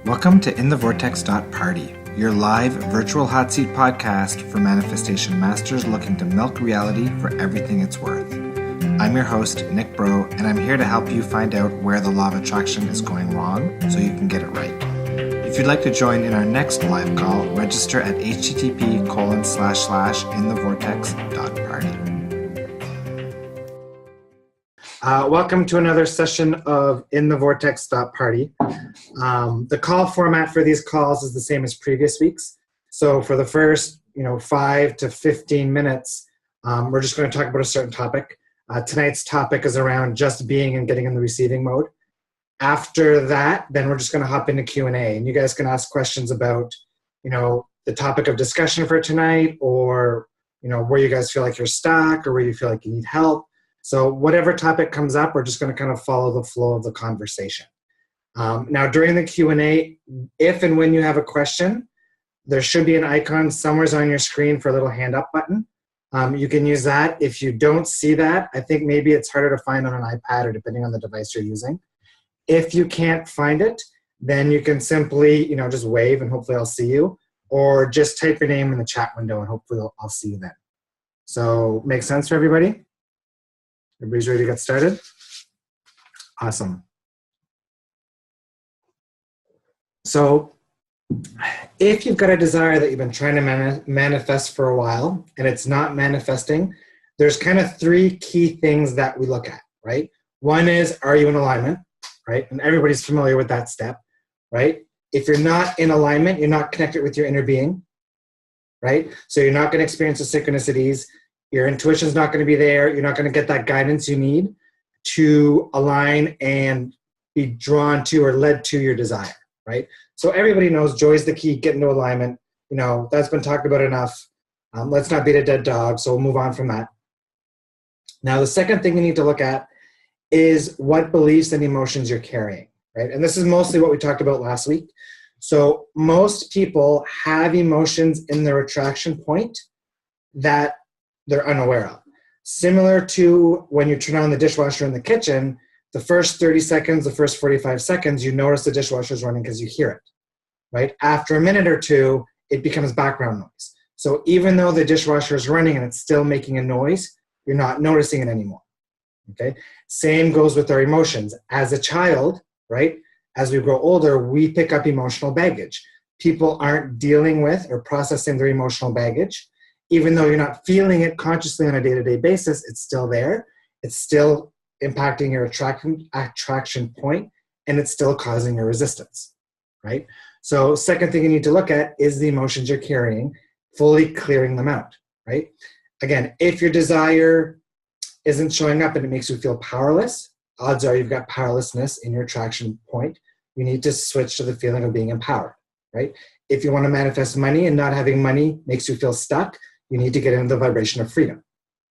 Welcome to InTheVortex.party, your live virtual hot seat podcast for manifestation masters looking to milk reality for everything it's worth. I'm your host, Nick Bro, and I'm here to help you find out where the law of attraction is going wrong so you can get it right. If you'd like to join in our next live call, register at http://InTheVortex.party. Welcome to another session of InTheVortex.party. The call format for these calls is the same as previous weeks. So for the first 5 to 15 minutes, we're just going to talk about a certain topic. Tonight's topic is around just being and getting in the receiving mode. After that, then we're just going to hop into Q&A, and you guys can ask questions about the topic of discussion for tonight, or where you guys feel like you're stuck, or where you feel like you need help. So whatever topic comes up, we're just going to kind of follow the flow of the conversation. Now, during the Q&A, if and when you have a question, there should be an icon somewhere on your screen for a little hand up button. You can use that. If you don't see that, I think maybe it's harder to find on an iPad or depending on the device you're using. If you can't find it, then you can simply just wave and hopefully I'll see you, or just type your name in the chat window and hopefully I'll see you then. So, make sense for everybody? Everybody's ready to get started? Awesome. So if you've got a desire that you've been trying to manifest for a while and it's not manifesting, there's kind of three key things that we look at, right? One is, are you in alignment, right? And everybody's familiar with that step, right? If you're not in alignment, you're not connected with your inner being, right? So you're not going to experience the synchronicities. Your intuition's not going to be there. You're not going to get that guidance you need to align and be drawn to or led to your desire, right? So everybody knows joy's the key, get into alignment. That's been talked about enough. Let's not beat a dead dog, so we'll move on from that. Now, the second thing you need to look at is what beliefs and emotions you're carrying, right? And this is mostly what we talked about last week. So most people have emotions in their attraction point that they're unaware of. Similar to when you turn on the dishwasher in the kitchen, the first 30 seconds, the first 45 seconds, you notice the dishwasher's running because you hear it, right? After a minute or two, it becomes background noise. So even though the dishwasher is running and it's still making a noise, you're not noticing it anymore, okay? Same goes with our emotions. As a child, right, as we grow older, we pick up emotional baggage. People aren't dealing with or processing their emotional baggage. Even though you're not feeling it consciously on a day-to-day basis, it's still there. It's still impacting your attraction point, and it's still causing your resistance, right? So second thing you need to look at is the emotions you're carrying, fully clearing them out, right? Again, if your desire isn't showing up and it makes you feel powerless, odds are you've got powerlessness in your attraction point. You need to switch to the feeling of being empowered, right? If you want to manifest money and not having money makes you feel stuck, you need to get into the vibration of freedom,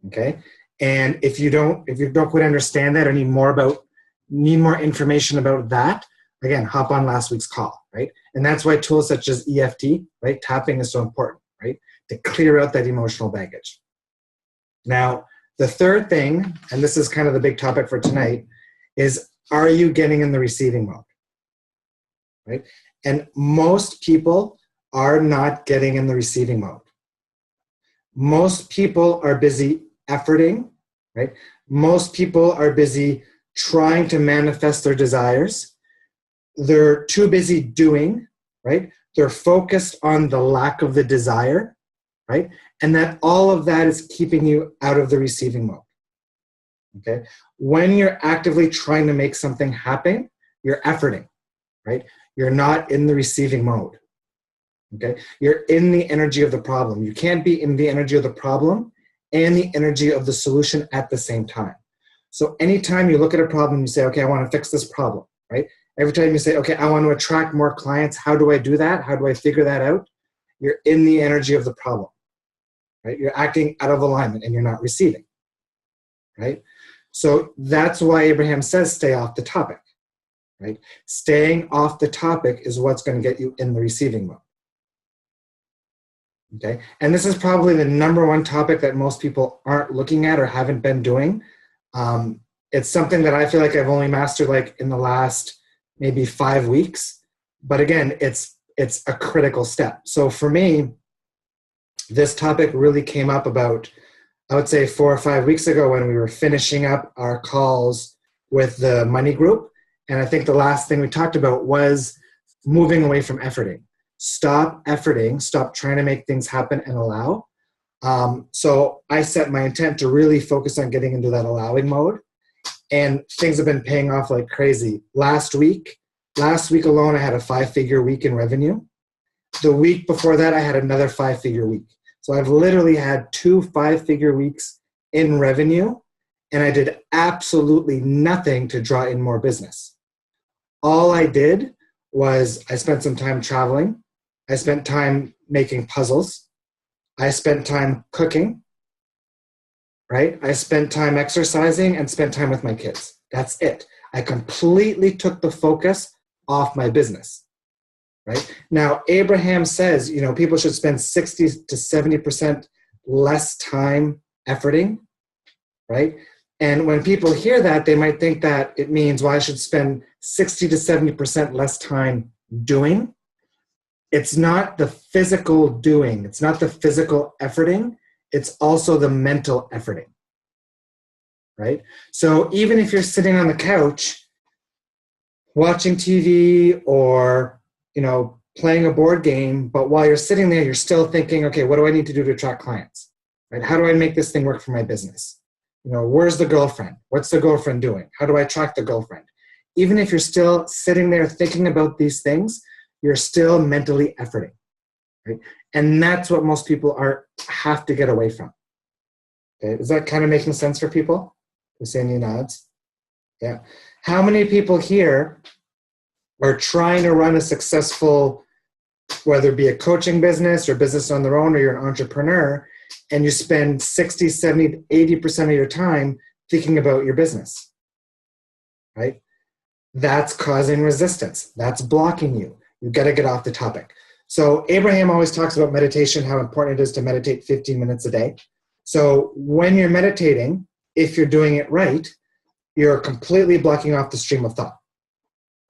okay? And if you don't quite understand that or need more information about that, again, hop on last week's call, right? And that's why tools such as EFT, right, tapping is so important, right, to clear out that emotional baggage. Now, the third thing, and this is kind of the big topic for tonight, is are you getting in the receiving mode, right? And most people are not getting in the receiving mode. Most people are busy efforting, right? Most people are busy trying to manifest their desires. They're too busy doing, right? They're focused on the lack of the desire, right? And that all of that is keeping you out of the receiving mode, okay? When you're actively trying to make something happen, you're efforting, right? You're not in the receiving mode. Okay, you're in the energy of the problem. You can't be in the energy of the problem and the energy of the solution at the same time. So anytime you look at a problem, you say, okay, I want to fix this problem, right? Every time you say, okay, I want to attract more clients, how do I do that? How do I figure that out? You're in the energy of the problem, right? You're acting out of alignment and you're not receiving, right? So that's why Abraham says stay off the topic, right? Staying off the topic is what's going to get you in the receiving mode. Okay, and this is probably the number one topic that most people aren't looking at or haven't been doing. It's something that I feel like I've only mastered like in the last maybe 5 weeks. But again, it's a critical step. So for me, this topic really came up about, I would say, 4 or 5 weeks ago when we were finishing up our calls with the money group. And I think the last thing we talked about was moving away from efforting. Stop efforting, stop trying to make things happen and allow. So I set my intent to really focus on getting into that allowing mode. And things have been paying off like crazy. Last week alone, I had a 5-figure week in revenue. The week before that, I had another 5-figure week. So I've literally had 2 5-figure weeks in revenue, and I did absolutely nothing to draw in more business. All I did was I spent some time traveling. I spent time making puzzles. I spent time cooking, right? I spent time exercising and spent time with my kids. That's it. I completely took the focus off my business, right? Now, Abraham says, people should spend 60 to 70% less time efforting, right? And when people hear that, they might think that it means, well, I should spend 60 to 70% less time doing. It's not the physical doing. It's not the physical efforting. It's also the mental efforting, right? So even if you're sitting on the couch watching TV or, playing a board game, but while you're sitting there, you're still thinking, okay, what do I need to do to attract clients, right? How do I make this thing work for my business? Where's the girlfriend? What's the girlfriend doing? How do I attract the girlfriend? Even if you're still sitting there thinking about these things, you're still mentally efforting, right? And that's what most people have to get away from. Okay, is that kind of making sense for people? Husseini nods. Yeah. How many people here are trying to run a successful, whether it be a coaching business or business on their own, or you're an entrepreneur, and you spend 60, 70, 80% of your time thinking about your business, right? That's causing resistance. That's blocking you. You've got to get off the topic. So Abraham always talks about meditation, how important it is to meditate 15 minutes a day. So when you're meditating, if you're doing it right, you're completely blocking off the stream of thought,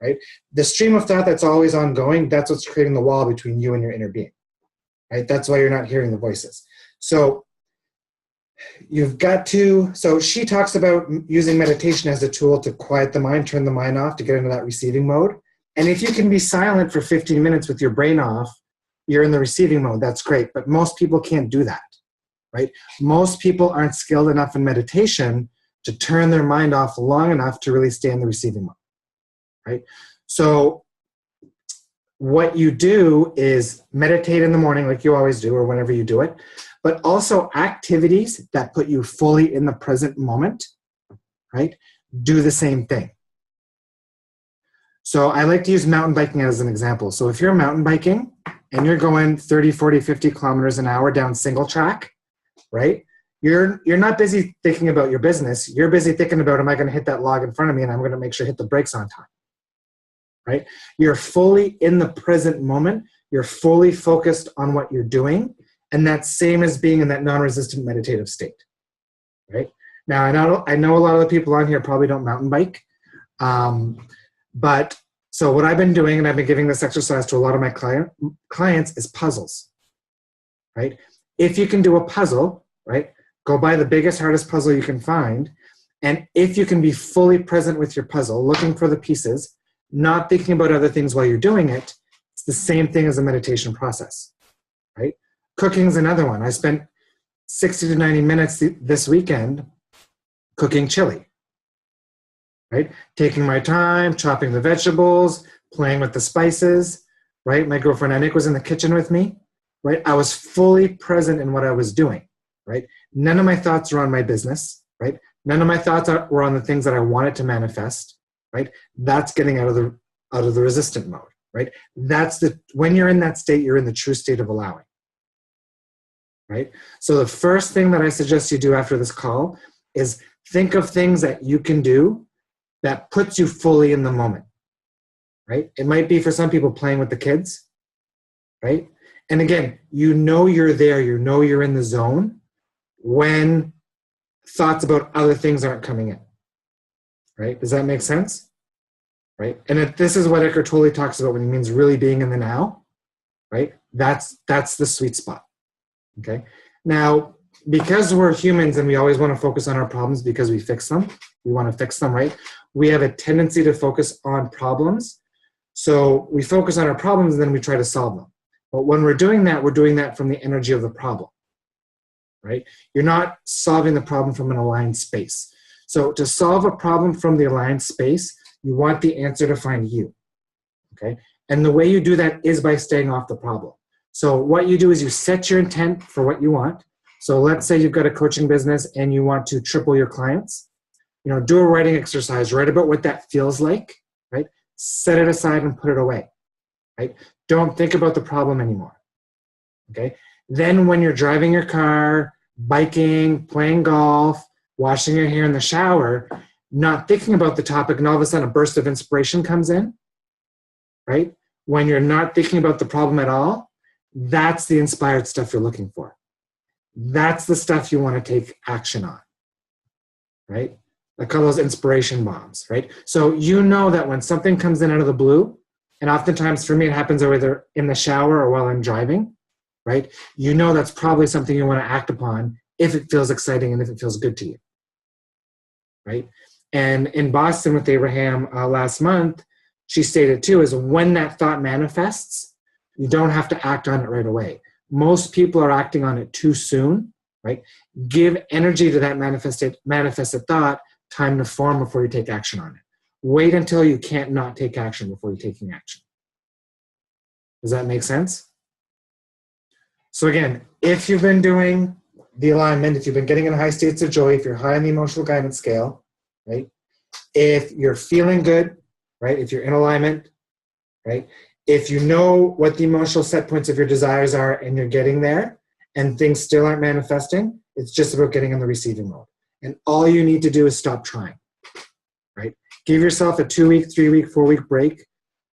right? The stream of thought that's always ongoing, that's what's creating the wall between you and your inner being, right? That's why you're not hearing the voices. So so she talks about using meditation as a tool to quiet the mind, turn the mind off, to get into that receiving mode. And if you can be silent for 15 minutes with your brain off, you're in the receiving mode, that's great. But most people can't do that, right? Most people aren't skilled enough in meditation to turn their mind off long enough to really stay in the receiving mode, right? So what you do is meditate in the morning like you always do, or whenever you do it, but also activities that put you fully in the present moment, right? Do the same thing. So I like to use mountain biking as an example. So if you're mountain biking and you're going 30, 40, 50 kilometers an hour down single track, right? You're not busy thinking about your business. You're busy thinking about, am I going to hit that log in front of me, and I'm going to make sure I hit the brakes on time, right? You're fully in the present moment. You're fully focused on what you're doing. And that's same as being in that non-resistant meditative state, right? Now, I know a lot of the people on here probably don't mountain bike. But so what I've been doing, and I've been giving this exercise to a lot of my clients, is puzzles, right? If you can do a puzzle, right, go buy the biggest, hardest puzzle you can find. And if you can be fully present with your puzzle, looking for the pieces, not thinking about other things while you're doing it, it's the same thing as a meditation process, right? Cooking is another one. I spent 60 to 90 minutes this weekend cooking chili, right? Taking my time, chopping the vegetables, playing with the spices, right? My girlfriend Anik was in the kitchen with me, right? I was fully present in what I was doing, right? None of my thoughts were on my business, right? None of my thoughts were on the things that I wanted to manifest, right? That's getting out of the resistant mode, right? When you're in that state, you're in the true state of allowing, right? So the first thing that I suggest you do after this call is think of things that you can do that puts you fully in the moment, right? It might be for some people playing with the kids, right? And again, you're there, you're in the zone when thoughts about other things aren't coming in, right? Does that make sense? right? And this is what Eckhart Tolle talks about when he means really being in the now, right? That's the sweet spot, okay? Now, because we're humans and we always want to focus on our problems because we fix them, we want to fix them, right? We have a tendency to focus on problems. So we focus on our problems and then we try to solve them. But when we're doing that from the energy of the problem, right? You're not solving the problem from an aligned space. So to solve a problem from the aligned space, you want the answer to find you, okay? And the way you do that is by staying off the problem. So what you do is you set your intent for what you want. So let's say you've got a coaching business and you want to triple your clients. You know, do a writing exercise, write about what that feels like, right? Set it aside and put it away, right? Don't think about the problem anymore, okay? Then when you're driving your car, biking, playing golf, washing your hair in the shower, not thinking about the topic, and all of a sudden a burst of inspiration comes in, right? When you're not thinking about the problem at all, that's the inspired stuff you're looking for. That's the stuff you want to take action on, right? I call those inspiration bombs, right? So you know that when something comes in out of the blue, and oftentimes for me it happens either in the shower or while I'm driving, right? You know that's probably something you want to act upon if it feels exciting and if it feels good to you, right? And in Boston with Abraham last month, she stated too, is when that thought manifests, you don't have to act on it right away. Most people are acting on it too soon, right? Give energy to that manifested thought, time to form before you take action on it. Wait until you can't not take action before you're taking action. Does that make sense? So again, if you've been doing the alignment, if you've been getting in high states of joy, if you're high on the emotional guidance scale, right? If you're feeling good, right? If you're in alignment, right? If you know what the emotional set points of your desires are and you're getting there and things still aren't manifesting, it's just about getting in the receiving mode. And all you need to do is stop trying, right? Give yourself a 2-week, 3-week, 4-week break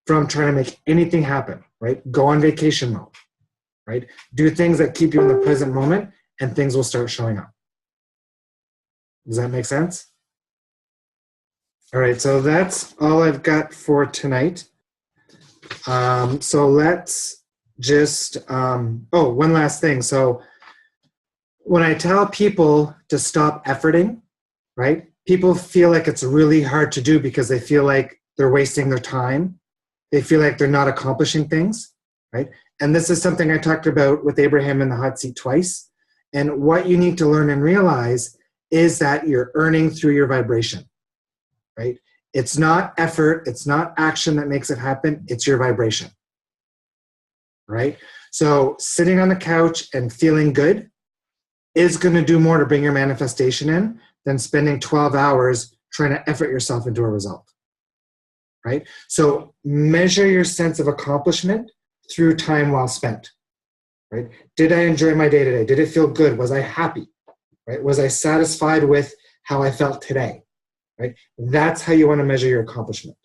from trying to make anything happen, right? Go on vacation mode, right? Do things that keep you in the present moment and things will start showing up. Does that make sense? All right, so that's all I've got for tonight. So let's just, one last thing. So when I tell people to stop efforting, right, people feel like it's really hard to do because they feel like they're wasting their time. They feel like they're not accomplishing things, right? And this is something I talked about with Abraham in the hot seat twice. And what you need to learn and realize is that you're earning through your vibration, right? It's not effort, it's not action that makes it happen, it's your vibration, right? So sitting on the couch and feeling good is going to do more to bring your manifestation in than spending 12 hours trying to effort yourself into a result, right? So measure your sense of accomplishment through time well spent, right? Did I enjoy my day today? Did it feel good? Was I happy, right? Was I satisfied with how I felt today? Right? That's how you want to measure your accomplishment,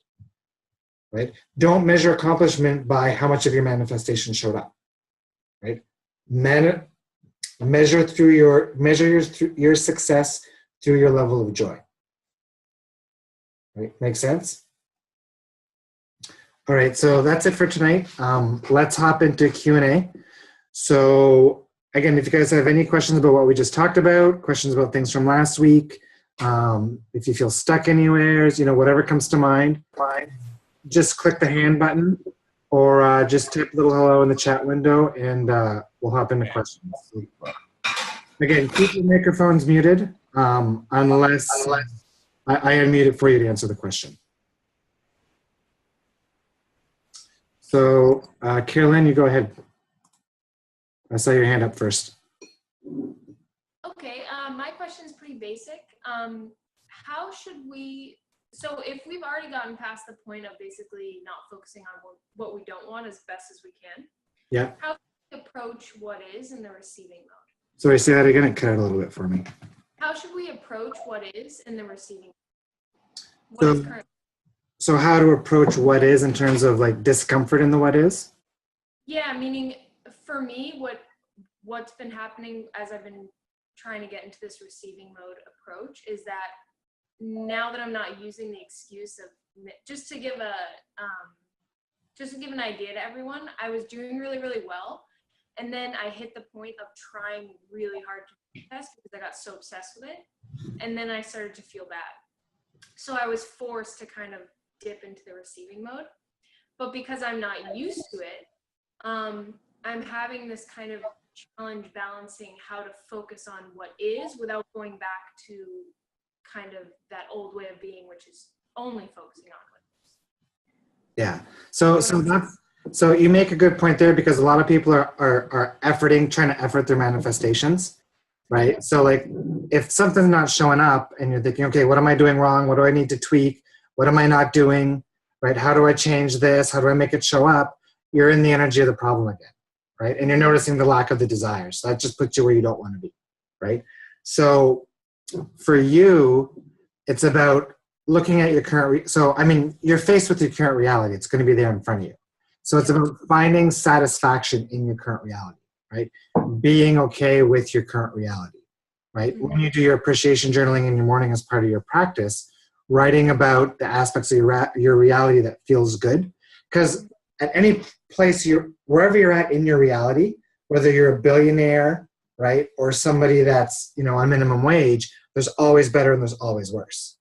right? Don't measure accomplishment by how much of your manifestation showed up, right? Measure your success through your level of joy. Right? Make sense? All right, so that's it for tonight. Let's hop into Q&A. So again, if you guys have any questions about what we just talked about, questions about things from last week, if you feel stuck anywhere, whatever comes to mind, just click the hand button or just type a little hello in the chat window and we'll hop into questions. Again, keep your microphones muted unless I unmute it for you to answer the question. So Carolyn, you go ahead. I saw your hand up first. Okay, my question is pretty basic. How should we, so if we've already gotten past the point of basically not focusing on what we don't want as best as we can, yeah, how should we approach what is in the receiving mode? Sorry, say that again. It cut out a little bit for me. How should we approach what is in the receiving mode? So how to approach what is in terms of like discomfort in the what is? Yeah, meaning for me, what's been happening as I've been trying to get into this receiving mode approach is that now that I'm not using the excuse of just to give an idea to everyone, I was doing really, really well. And then I hit the point of trying really hard to test because I got so obsessed with it. And then I started to feel bad. So I was forced to kind of dip into the receiving mode. But because I'm not used to it, I'm having this kind of challenge balancing how to focus on what is without going back to kind of that old way of being, which is only focusing on what is. Yeah. So you make a good point there, because a lot of people are trying to effort their manifestations, right? So like if something's not showing up and you're thinking, okay, what am I doing wrong? What do I need to tweak? What am I not doing? Right? How do I change this? How do I make it show up? You're in the energy of the problem again, right? And you're noticing the lack of the desire. So that just puts you where you don't want to be, right? So for you, it's about looking at your current, you're faced with your current reality. It's going to be there in front of you. So it's about finding satisfaction in your current reality, right? Being okay with your current reality, right? Mm-hmm. When you do your appreciation journaling in your morning as part of your practice, writing about the aspects of your reality that feels good. Because at any place, wherever you're at in your reality, whether you're a billionaire, right, or somebody that's, on minimum wage, there's always better and there's always worse,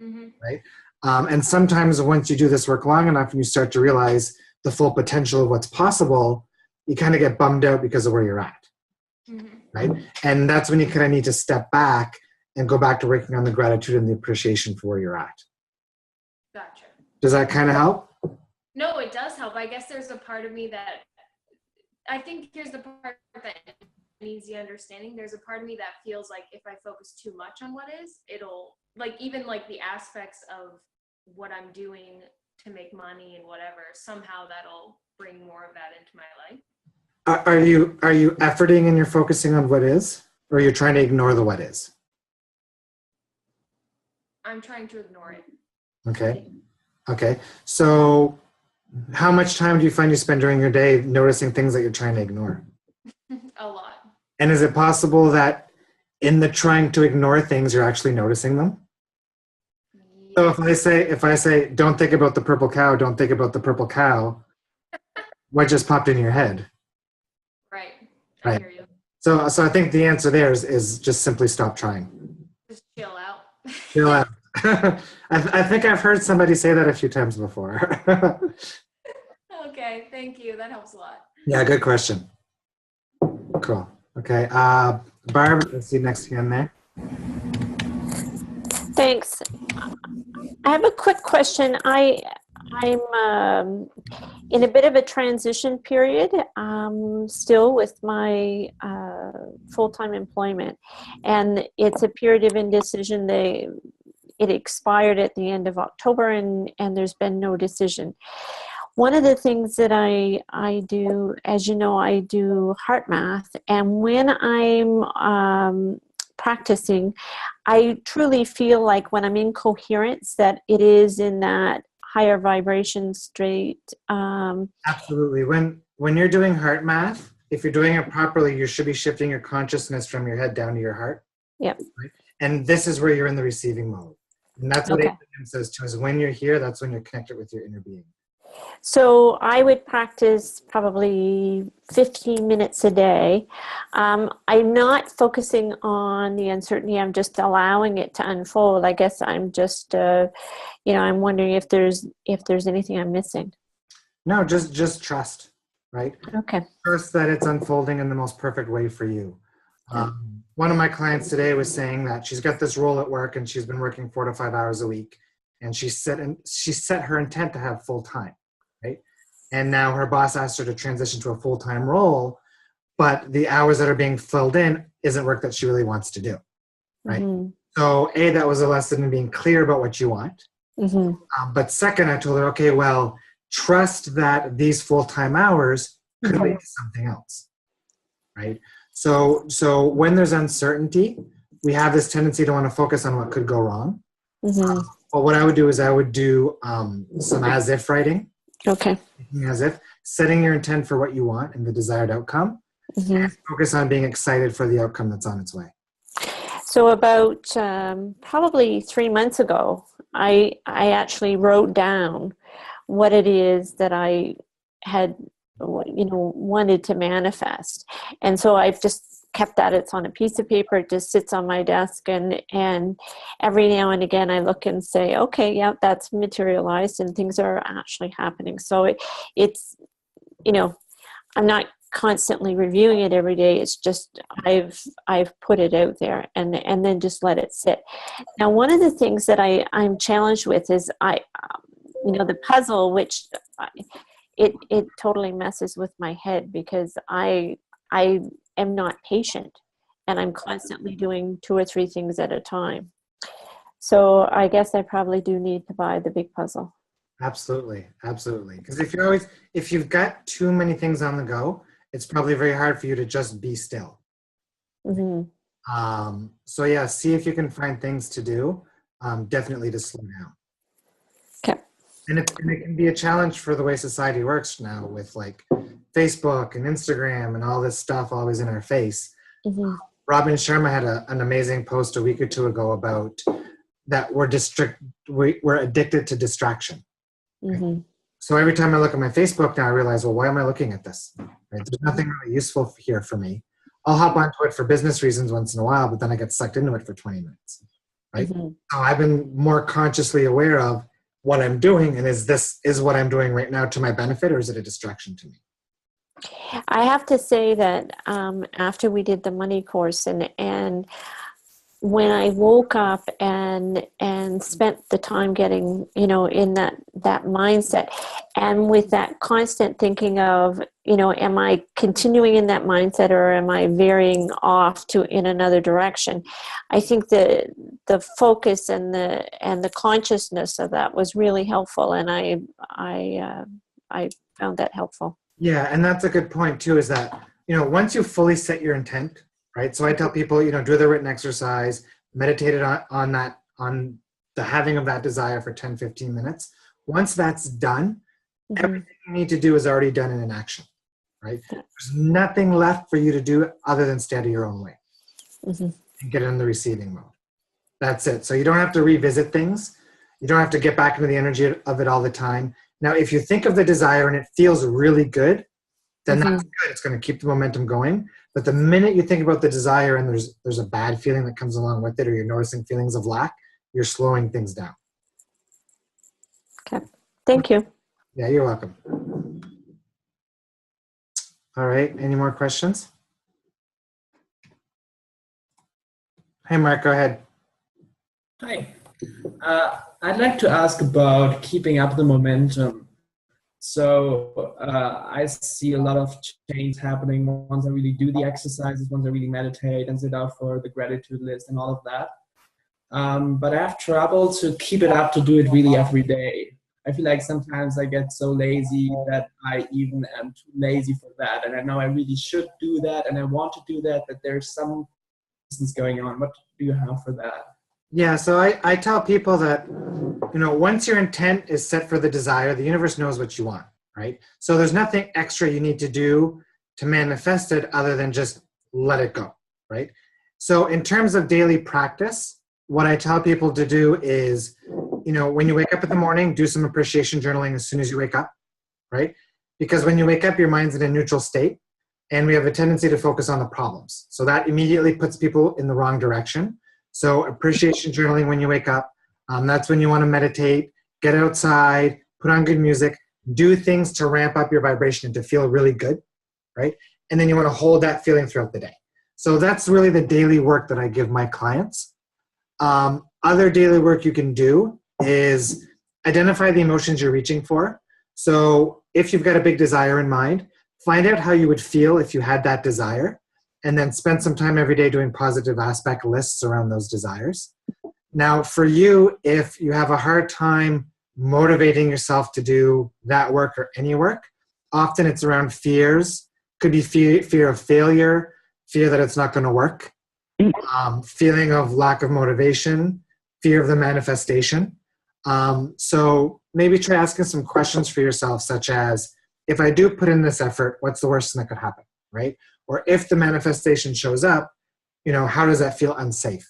mm-hmm. right? And sometimes once you do this work long enough and you start to realize the full potential of what's possible, you kind of get bummed out because of where you're at, mm-hmm. right? And that's when you kind of need to step back and go back to working on the gratitude and the appreciation for where you're at. Gotcha. Does that kind of help? No, it does help. I guess there's a part of me that, I think here's the part that needs the understanding. There's a part of me that feels like if I focus too much on what is, it'll, like, even like the aspects of what I'm doing to make money and whatever, somehow that'll bring more of that into my life. Are you efforting and you're focusing on what is, or you're trying to ignore the what is? I'm trying to ignore it. Okay. So how much time do you find you spend during your day noticing things that you're trying to ignore? A lot. And is it possible that in the trying to ignore things, you're actually noticing them? Yeah. So if I say, don't think about the purple cow, don't think about the purple cow, what just popped in your head? Right. I hear you. So I think the answer there is just simply stop trying. Just chill out. Chill out. I think I've heard somebody say that a few times before. Okay, thank you. That helps a lot. Yeah, good question. Cool. Okay. Barb, let's see next hand there. Thanks. I have a quick question. I'm in a bit of a transition period still with my full-time employment, and it's a period of indecision. It expired at the end of October, and there's been no decision. One of the things that I do, as you know, I do heart math, and when I'm practicing, I truly feel like when I'm in coherence that it is in that higher vibration state. Absolutely. When you're doing heart math, if you're doing it properly, you should be shifting your consciousness from your head down to your heart. Yep. Right? And this is where you're in the receiving mode. And that's what Abraham says too, is when you're here, that's when you're connected with your inner being. So I would practice probably 15 minutes a day. I'm not focusing on the uncertainty. I'm just allowing it to unfold. I guess I'm just, I'm wondering if there's anything I'm missing. No, just trust, right? Okay. Trust that it's unfolding in the most perfect way for you. One of my clients today was saying that she's got this role at work and she's been working 4 to 5 hours a week, and she set her intent to have full time, right? And now her boss asked her to transition to a full-time role, but the hours that are being filled in isn't work that she really wants to do, right? Mm-hmm. So that was a lesson in being clear about what you want. Mm-hmm. But second, I told her, okay, well, trust that these full-time hours could lead to something else, right? So when there's uncertainty, we have this tendency to want to focus on what could go wrong. Mm-hmm. But what I would do is I would do some as-if writing. Okay. As if, setting your intent for what you want and the desired outcome, and focus on being excited for the outcome that's on its way. So about probably 3 months ago, I actually wrote down what it is that I had, wanted to manifest, and so I've just kept that. It's on a piece of paper. It just sits on my desk, and every now and again I look and say, okay, yeah, that's materialized, and things are actually happening. So it's I'm not constantly reviewing it every day. It's just I've put it out there and then just let it sit. Now, one of the things that I'm challenged with is the puzzle, which it totally messes with my head because I am not patient, and I'm constantly doing 2 or 3 things at a time. So I guess I probably do need to buy the big puzzle. Absolutely, absolutely. Because if you've got too many things on the go, it's probably very hard for you to just be still. Mm-hmm. So yeah, see if you can find things to do. Definitely to slow down. Okay. And it can be a challenge for the way society works now with like Facebook and Instagram and all this stuff always in our face. Mm-hmm. Robin Sharma had an amazing post a week or two ago about that we're addicted to distraction. Mm-hmm. So every time I look at my Facebook now, I realize, well, why am I looking at this? Right? There's nothing really useful here for me. I'll hop onto it for business reasons once in a while, but then I get sucked into it for 20 minutes. Right? Mm-hmm. So I've been more consciously aware of what I'm doing, and is what I'm doing right now to my benefit, or is it a distraction to me? I have to say that after we did the money course and when I woke up and spent the time getting, in that mindset, and with that constant thinking of, am I continuing in that mindset or am I veering off in another direction? I think the focus and the consciousness of that was really helpful, and I found that helpful. Yeah, and that's a good point too, is that, once you fully set your intent, right? So I tell people, do the written exercise, meditate on the having of that desire for 10, 15 minutes. Once that's done, Mm-hmm. everything you need to do is already done in an action, right? There's nothing left for you to do other than stay out of your own way. Mm-hmm. And get in the receiving mode. That's it. So you don't have to revisit things. You don't have to get back into the energy of it all the time. Now, if you think of the desire and it feels really good, then Mm-hmm. that's good. It's going to keep the momentum going. But the minute you think about the desire and there's a bad feeling that comes along with it, or you're noticing feelings of lack, you're slowing things down. Okay. Thank you. Yeah, you're welcome. All right. Any more questions? Hey, Mark, go ahead. Hi. I'd like to ask about keeping up the momentum. So I see a lot of change happening once I really do the exercises, once I really meditate and sit out for the gratitude list and all of that. But I have trouble to keep it up, to do it really every day. I feel like sometimes I get so lazy that I even am too lazy for that. And I know I really should do that and I want to do that, but there's some resistance going on. What do you have for that? Yeah, so I tell people that, once your intent is set for the desire, the universe knows what you want, right? So there's nothing extra you need to do to manifest it other than just let it go, right? So in terms of daily practice, what I tell people to do is, when you wake up in the morning, do some appreciation journaling as soon as you wake up, right? Because when you wake up, your mind's in a neutral state, and we have a tendency to focus on the problems. So that immediately puts people in the wrong direction. So appreciation journaling when you wake up, that's when you want to meditate, get outside, put on good music, do things to ramp up your vibration and to feel really good, right? And then you want to hold that feeling throughout the day. So that's really the daily work that I give my clients. Other daily work you can do is identify the emotions you're reaching for. So if you've got a big desire in mind, find out how you would feel if you had that desire, and then spend some time every day doing positive aspect lists around those desires. Now, for you, if you have a hard time motivating yourself to do that work or any work, often it's around fears. Could be fear of failure, fear that it's not going to work, feeling of lack of motivation, fear of the manifestation. So maybe try asking some questions for yourself, such as, if I do put in this effort, what's the worst thing that could happen, right? Or if the manifestation shows up, how does that feel unsafe?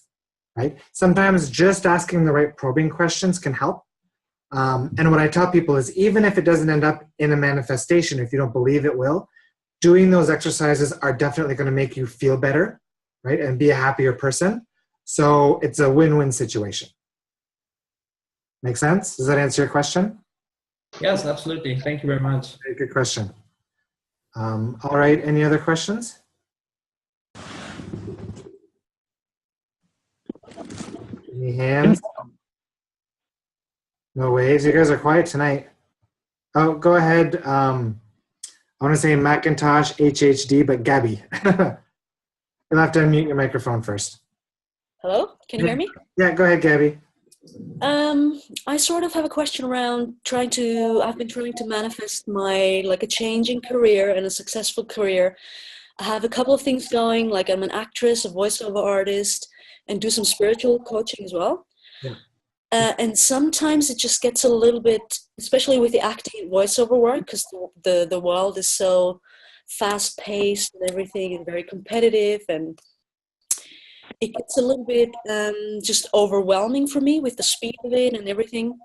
right? Sometimes just asking the right probing questions can help. And what I tell people is even if it doesn't end up in a manifestation, if you don't believe it will, doing those exercises are definitely going to make you feel better, right? And be a happier person. So it's a win-win situation. Make sense? Does that answer your question? Yes, absolutely. Thank you very much. Very good question. All right, any other questions? Any hands? No waves. You guys are quiet tonight. Oh, go ahead. I want to say Macintosh HHD, but Gabby. You'll have to unmute your microphone first. Hello, can you hear me? Yeah, go ahead, Gabby. I sort of have a question around I've been trying to manifest like a change in career and a successful career. I have a couple of things going, like I'm an actress, a voiceover artist, and do some spiritual coaching as well. Yeah. And sometimes it just gets a little bit, especially with the acting and voiceover work, because the world is so fast paced and everything and very competitive, and it gets a little bit just overwhelming for me with the speed of it and everything.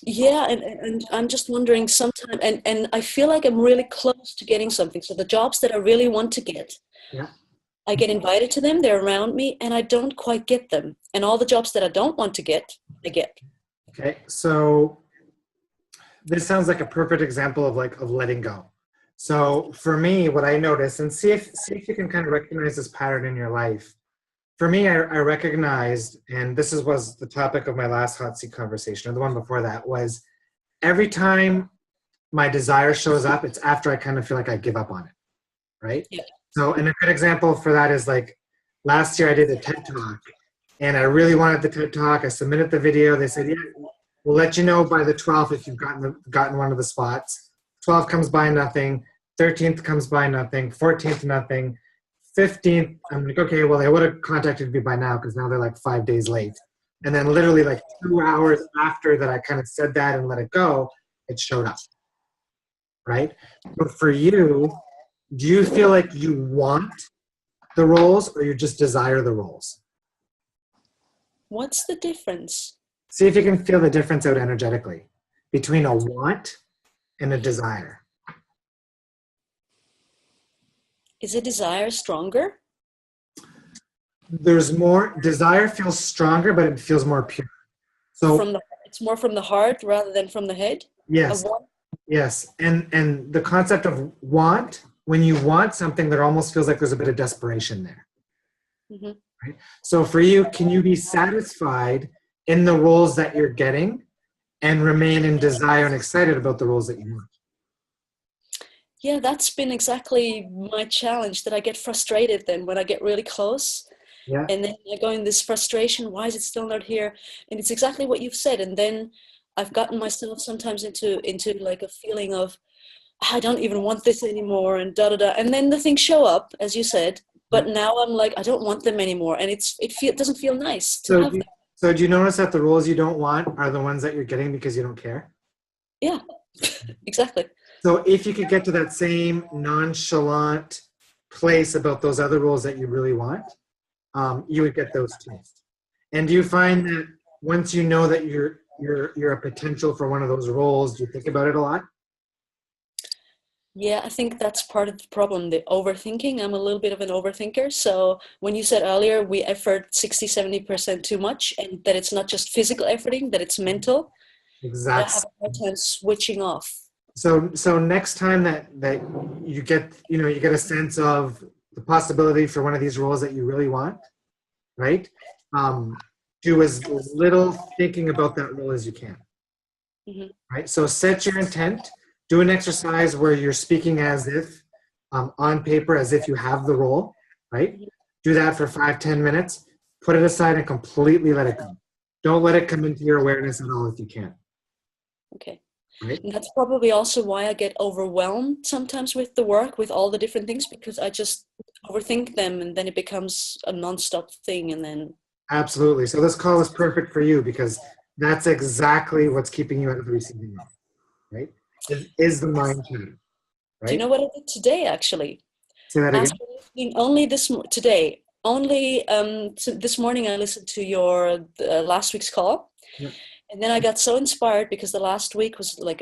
Yeah, and I'm just wondering sometimes, and I feel like I'm really close to getting something. So the jobs that I really want to get, Yeah. I get invited to them, they're around me, and I don't quite get them. And all the jobs that I don't want to get, I get. Okay, so this sounds like a perfect example of letting go. So for me, what I notice, and see if you can kind of recognize this pattern in your life. For me, I recognized, and this was the topic of my last hot seat conversation, or the one before that, was every time my desire shows up, it's after I kind of feel like I give up on it, right? Yeah. So, and a good example for that is like last year I did a TED Talk, and I really wanted the TED Talk. I submitted the video. They said, yeah, we'll let you know by the 12th if you've gotten one of the spots. 12th comes by, nothing. 13th comes by, nothing. 14th, nothing. 15th, I'm like, okay, well, they would have contacted me by now because now they're like 5 days late. And then literally like 2 hours after that I kind of said that and let it go, it showed up, right? But for you, do you feel like you want the roles or you just desire the roles? What's the difference? See if you can feel the difference out energetically between a want and a desire. Is a desire stronger? There's more, desire feels stronger, but it feels more pure. So It's more from the heart rather than from the head? yes, yes. And the concept of want, when you want something, there almost feels like there's a bit of desperation there. Mm-hmm. Right? So for you, can you be satisfied in the roles that you're getting and remain in desire and excited about the roles that you want? Yeah, that's been exactly my challenge, that I get frustrated then when I get really close. Yeah. And then I go in this frustration, why is it still not here? And it's exactly what you've said. And then I've gotten myself sometimes into like a feeling of, I don't even want this anymore, and da-da-da. And then the things show up, as you said, but now I'm like, I don't want them anymore. And it doesn't feel nice to have them. So do you notice that the roles you don't want are the ones that you're getting because you don't care? Yeah, exactly. So if you could get to that same nonchalant place about those other roles that you really want, you would get those too. And do you find that once you know that you're a potential for one of those roles, do you think about it a lot? Yeah, I think that's part of the problem, the overthinking. I'm a little bit of an overthinker. So when you said earlier, we effort 60-70% too much, and that it's not just physical efforting, that it's mental. Exactly. I have a hard time switching off. So next time that you get a sense of the possibility for one of these roles that you really want, right? Do as little thinking about that role as you can. Mm-hmm. Right. So set your intent. Do an exercise where you're speaking as if on paper, as if you have the role. Right. Mm-hmm. Do that for 5-10 minutes. Put it aside and completely let it go. Don't let it come into your awareness at all if you can. Okay. Right. And that's probably also why I get overwhelmed sometimes with the work, with all the different things, because I just overthink them, and then it becomes a nonstop thing. And then absolutely. So this call is perfect for you because that's exactly what's keeping you out of the receiving end, right? Is the mind chatter, right? Do you know what I did today, actually? Say that again. After listening only today, Only this morning I listened to your last week's call, Yep. and then I got so inspired because the last week was like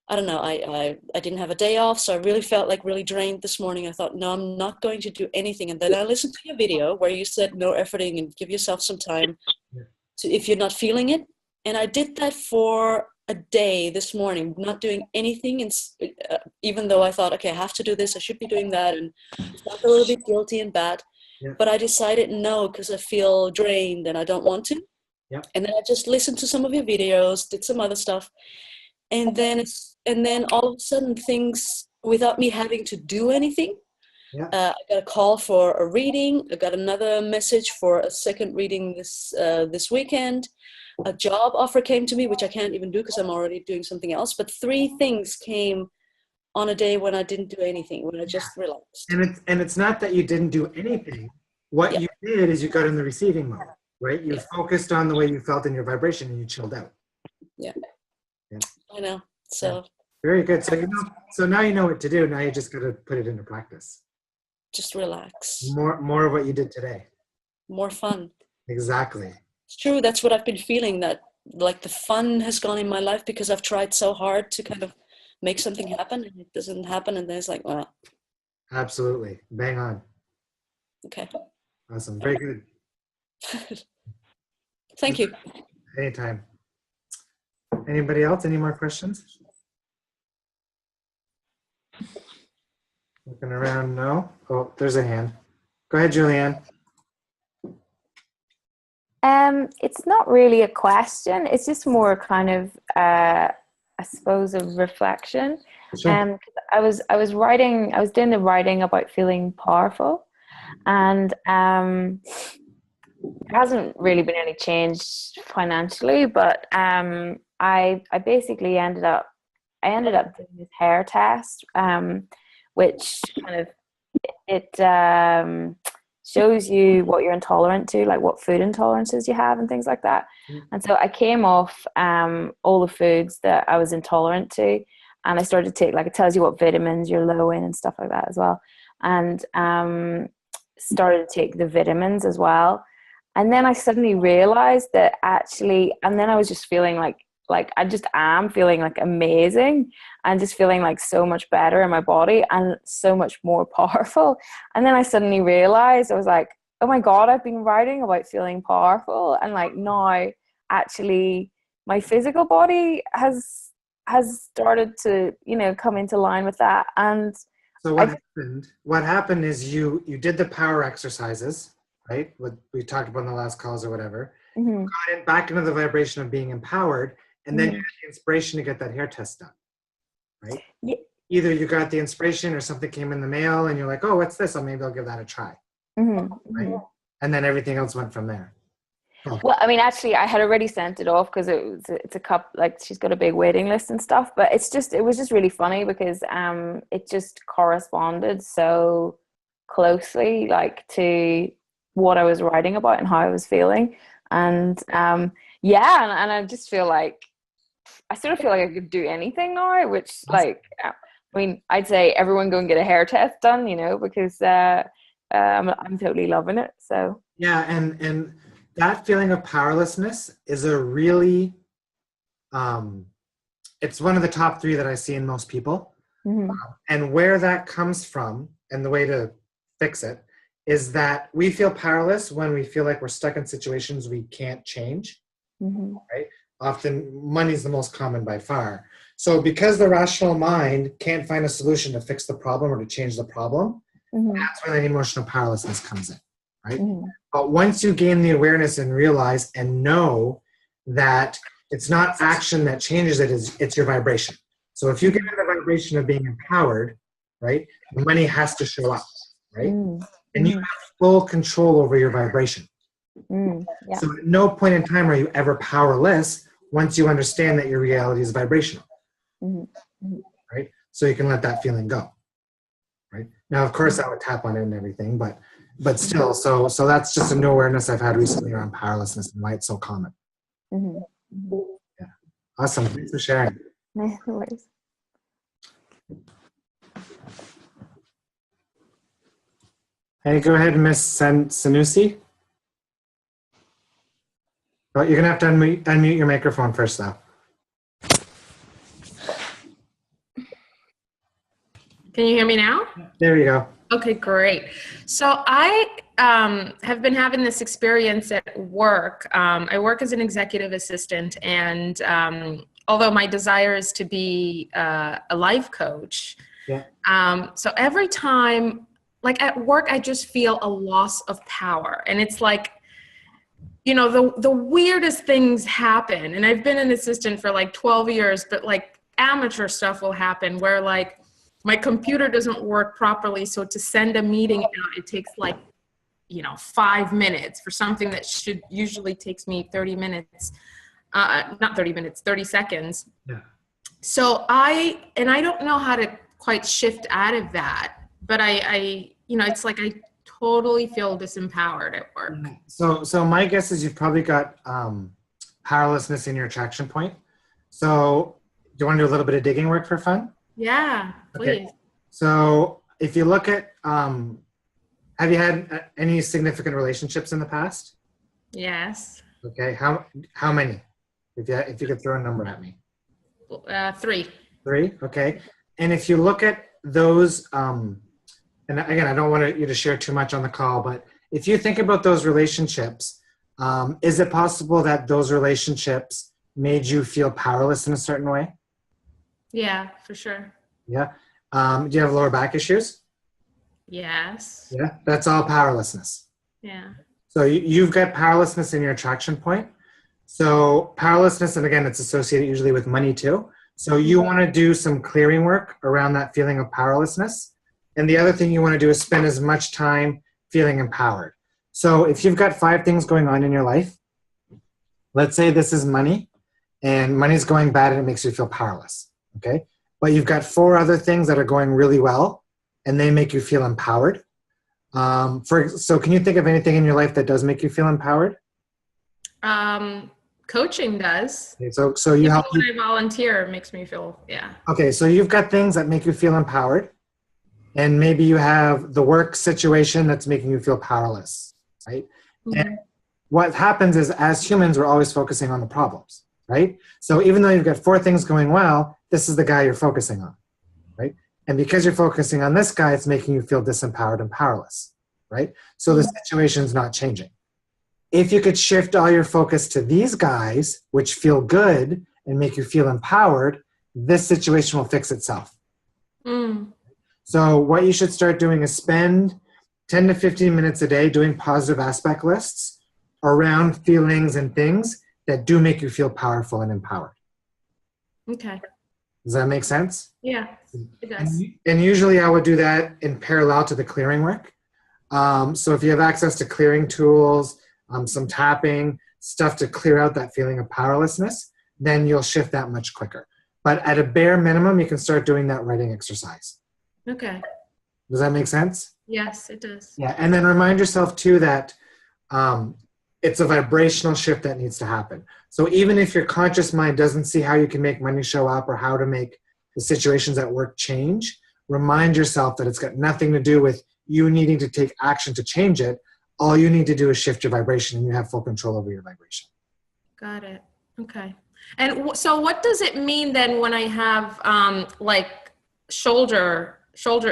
I don't know, I didn't have a day off, so I really felt like really drained this morning. I thought, no, I'm not going to do anything. And then I listened to your video where you said no efforting and give yourself some time to, if you're not feeling it. And I did that for a day this morning, not doing anything. And even though I thought, okay, I have to do this, I should be doing that, and felt a little bit guilty and bad. Yeah. But I decided no, because I feel drained and I don't want to. Yeah. And then I just listened to some of your videos, did some other stuff. And then all of a sudden things, without me having to do anything, Yeah. I got a call for a reading. I got another message for a second reading this weekend. A job offer came to me, which I can't even do because I'm already doing something else. But 3 things came on a day when I didn't do anything, when I just relaxed. And it's not that you didn't do anything. What Yeah. you did is you got in the receiving mode, right? You focused on the way you felt in your vibration and you chilled out. Yeah. Yeah. I know. So very good. So now you know what to do. Now you just got to put it into practice. just relax. More of what you did today. More fun. Exactly. It's true. That's what I've been feeling, that like the fun has gone in my life because I've tried so hard to kind of make something happen and it doesn't happen. And then it's like, well. Absolutely. Bang on. Okay. Awesome. Very good. Thank you. Anytime. Anybody else? Any more questions? Looking around, no? Oh, there's a hand. Go ahead, Julianne. It's not really a question. It's just more kind of, I suppose, a reflection. Sure. 'Cause I was doing the writing about feeling powerful, and there hasn't really been any change financially, but I basically ended up doing this hair test, which kind of it shows you what you're intolerant to, like what food intolerances you have and things like that. And so I came off all the foods that I was intolerant to, and I started to take, like, it tells you what vitamins you're low in and stuff like that as well, and started to take the vitamins as well. And then I suddenly realized that actually, and then I was just feeling like I just am feeling like amazing, and just feeling like so much better in my body and so much more powerful. And then I suddenly realized, I was like, oh my God, I've been writing about feeling powerful, and like now actually my physical body has started to, come into line with that. And so what happened is you did the power exercises, right? What we talked about in the last calls or whatever. mm-hmm. Got back into the vibration of being empowered, and then you had the inspiration to get that hair test done, right? Yeah. Either you got the inspiration or something came in the mail and you're like, oh, what's this? Oh, maybe I'll give that a try. Mm-hmm. Right? And then everything else went from there. Oh. Well, I mean, actually, I had already sent it off because it's a cup, like, she's got a big waiting list and stuff. But it was just really funny because it just corresponded so closely, like, to what I was writing about and how I was feeling. And and I just feel like I sort of feel like I could do anything now, which, like, I mean, I'd say everyone go and get a hair test done, because I'm totally loving it. So yeah, and that feeling of powerlessness is a really, it's one of the top 3 that I see in most people. mm-hmm. And where that comes from, and the way to fix it, is that we feel powerless when we feel like we're stuck in situations we can't change, Mm-hmm. right? Often money is the most common by far. So because the rational mind can't find a solution to fix the problem or to change the problem, that's when that emotional powerlessness comes in, right? But once you gain the awareness and realize and know that it's not action that changes it, it's your vibration. So if you get into the vibration of being empowered, right, money has to show up, right? And you have full control over your vibration. Yeah. So at no point in time are you ever powerless once you understand that your reality is vibrational, right? So you can let that feeling go, right? Now, of course, I would tap on it and everything, but still, so that's just a new awareness I've had recently around powerlessness and why it's so common. Yeah, awesome. Thanks for sharing. No worries. Hey, go ahead, Miss Sanusi. Oh, you're gonna have to unmute your microphone first, though. Can you hear me now? There you go. Okay, great. So I have been having this experience at work. I work as an executive assistant, and although my desire is to be a life coach, so every time, like at work, I just feel a loss of power. And it's like, you know, the weirdest things happen. And I've been an assistant for like 12 years, but like amateur stuff will happen where like my computer doesn't work properly. So to send a meeting out, it takes like, 5 minutes for something that should usually takes me 30 minutes. Not 30 minutes, 30 seconds. Yeah. So I don't know how to quite shift out of that, but I it's like I totally feel disempowered at work. So my guess is you've probably got powerlessness in your attraction point. So do you want to do a little bit of digging work for fun? Yeah, please. Okay. So if you look at, have you had any significant relationships in the past? Yes. Okay. How many? If you could throw a number at me. 3. 3. Okay. And if you look at those, and again, I don't want you to share too much on the call, but if you think about those relationships, is it possible that those relationships made you feel powerless in a certain way? Yeah, for sure. Yeah. Do you have lower back issues? Yes. Yeah. That's all powerlessness. Yeah. So you've got powerlessness in your attraction point. So powerlessness, and again, it's associated usually with money too. So you want to do some clearing work around that feeling of powerlessness. And the other thing you want to do is spend as much time feeling empowered. So if you've got 5 things going on in your life, let's say this is money, and money's going bad and it makes you feel powerless, okay? But you've got 4 other things that are going really well, and they make you feel empowered. So can you think of anything in your life that does make you feel empowered? Coaching does. Okay, so you help when I volunteer, it makes me feel, Okay, so you've got things that make you feel empowered, and maybe you have the work situation that's making you feel powerless, right? Mm-hmm. And what happens is, as humans, we're always focusing on the problems, right? So even though you've got 4 things going well, this is the guy you're focusing on, right? And because you're focusing on this guy, it's making you feel disempowered and powerless, right? So the situation's not changing. If you could shift all your focus to these guys, which feel good and make you feel empowered, this situation will fix itself. Mm. So what you should start doing is spend 10 to 15 minutes a day doing positive aspect lists around feelings and things that do make you feel powerful and empowered. Okay. Does that make sense? Yeah, it does. And usually I would do that in parallel to the clearing work. So if you have access to clearing tools, some tapping, stuff to clear out that feeling of powerlessness, then you'll shift that much quicker. But at a bare minimum, you can start doing that writing exercise. Okay. Does that make sense? Yes, it does. Yeah, and then remind yourself too that it's a vibrational shift that needs to happen. So even if your conscious mind doesn't see how you can make money show up or how to make the situations at work change, remind yourself that it's got nothing to do with you needing to take action to change it. All you need to do is shift your vibration, and you have full control over your vibration. Got it. Okay. And so what does it mean then when I have like shoulder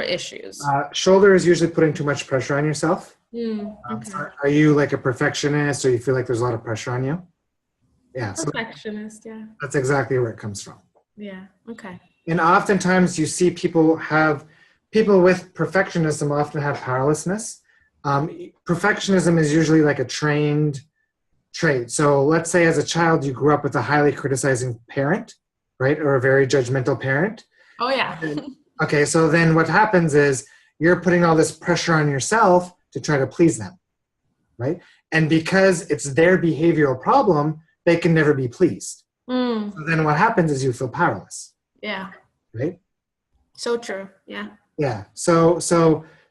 issues? Shoulder is usually putting too much pressure on yourself. Okay. Are you like a perfectionist, or you feel like there's a lot of pressure on you? Yeah. Perfectionist, yeah. That's exactly where it comes from. Yeah. Okay. And oftentimes you see people with perfectionism often have powerlessness. Perfectionism is usually like a trained trait. So let's say as a child you grew up with a highly criticizing parent, right? Or a very judgmental parent. Oh yeah. Okay, so then what happens is you're putting all this pressure on yourself to try to please them, right? And because it's their behavioral problem, they can never be pleased. So then what happens is you feel powerless. Yeah. Right? So true. Yeah. Yeah. So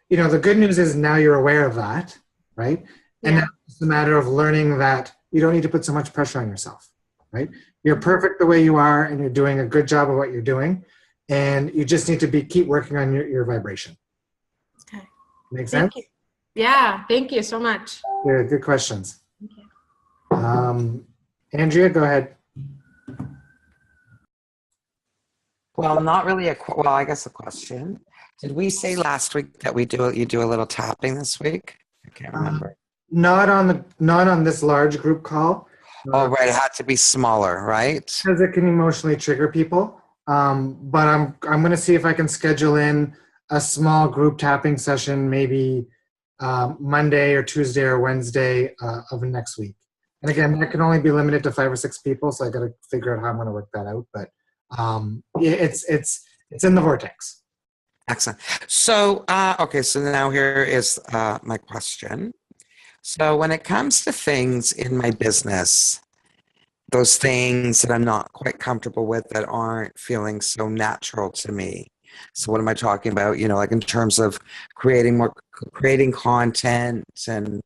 the good news is now you're aware of that, right? And now it's a matter of learning that you don't need to put so much pressure on yourself, right? You're perfect the way you are, and you're doing a good job of what you're doing, and you just need to keep working on your vibration. Okay. Make sense? Yeah, thank you so much. Good questions. Andrea, go ahead. Well, not really well, I guess a question. Did we say last week that you do a little tapping this week? I can't remember. Not on this large group call. Oh, right. It had to be smaller, right? Because it can emotionally trigger people. But I'm going to see if I can schedule in a small group tapping session, maybe Monday or Tuesday or Wednesday of next week. And again, that can only be limited to 5 or 6 people, so I got to figure out how I'm going to work that out. But it's in the vortex. Excellent. So, okay, so now here is my question. So when it comes to things in my business, those things that I'm not quite comfortable with that aren't feeling so natural to me. So what am I talking about? You know, like in terms of creating content and,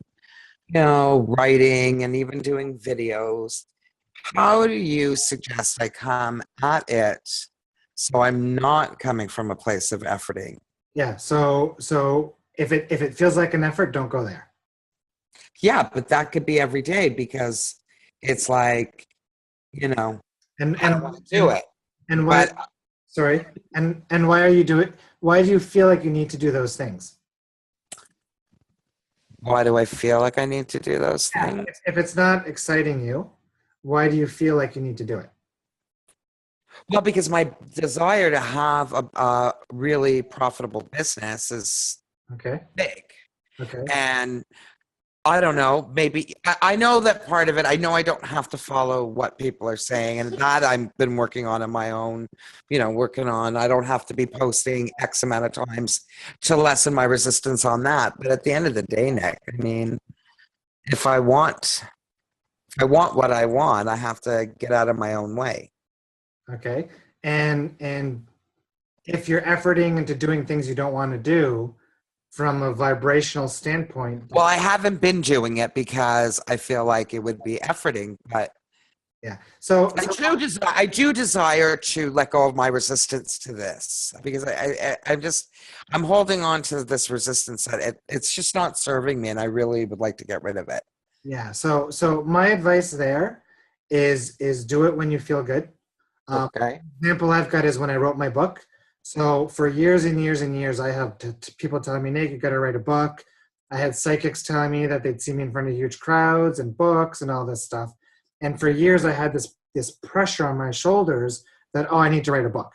you know, writing and even doing videos. How do you suggest I come at it so I'm not coming from a place of efforting? Yeah. So if it feels like an effort, don't go there. Yeah, but that could be every day because it's like, you know, And I don't want to do it. And why? But Sorry. And why are you doing? Why do you feel like you need to do those things? why do I feel like I need to do those things? If it's not exciting you, why do you feel like you need to do it? Well, because my desire to have a really profitable business is Okay. big. Okay. And I don't know, maybe I know that part of it, I know I don't have to follow what people are saying, and that I've been working on my own, you know, I don't have to be posting X amount of times to lessen my resistance on that. But at the end of the day, Nick, I mean, if I want what I want, I have to get out of my own way. Okay. And if you're efforting into doing things you don't want to do from a vibrational standpoint. Well, I haven't been doing it because I feel like it would be efforting, but yeah. So I do desire to let go of my resistance to this because I'm holding on to this resistance that it's just not serving me, and I really would like to get rid of it. yeah. So my advice there is do it when you feel good. Okay. Example I've got is when I wrote my book. So for years and years and years, I have people telling me, Nick, you got to write a book. I had psychics telling me that they'd see me in front of huge crowds and books and all this stuff. And for years, I had this pressure on my shoulders that, oh, I need to write a book.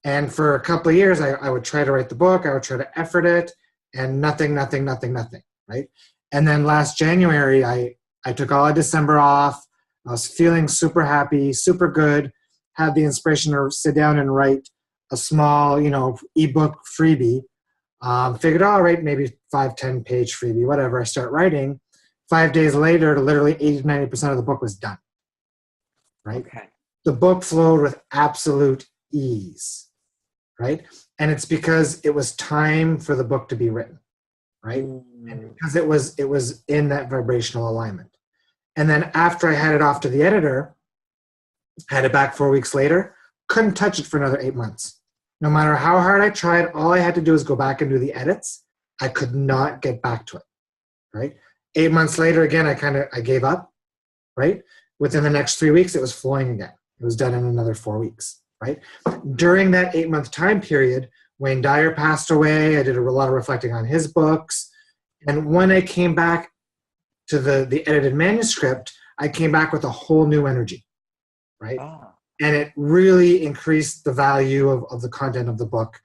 And for a couple of years, I would try to write the book. I would try to effort it, and nothing, right? And then last January, I took all of December off. I was feeling super happy, super good, had the inspiration to sit down and write a small, ebook freebie. Figured, all right, maybe 5-10 page freebie, whatever. I start writing. 5 days later, literally 80-90% of the book was done. Right? Okay. The book flowed with absolute ease. Right? And it's because it was time for the book to be written. Right? And because it was in that vibrational alignment. And then after I had it off to the editor, had it back 4 weeks later, couldn't touch it for another 8 months. No matter how hard I tried, all I had to do was go back and do the edits. I could not get back to it, right? 8 months later, again, I gave up, right? Within the next 3 weeks, it was flowing again. It was done in another 4 weeks, right? During that 8-month time period, Wayne Dyer passed away. I did a lot of reflecting on his books. And when I came back to the edited manuscript, I came back with a whole new energy, right? Oh. And it really increased the value of the content of the book.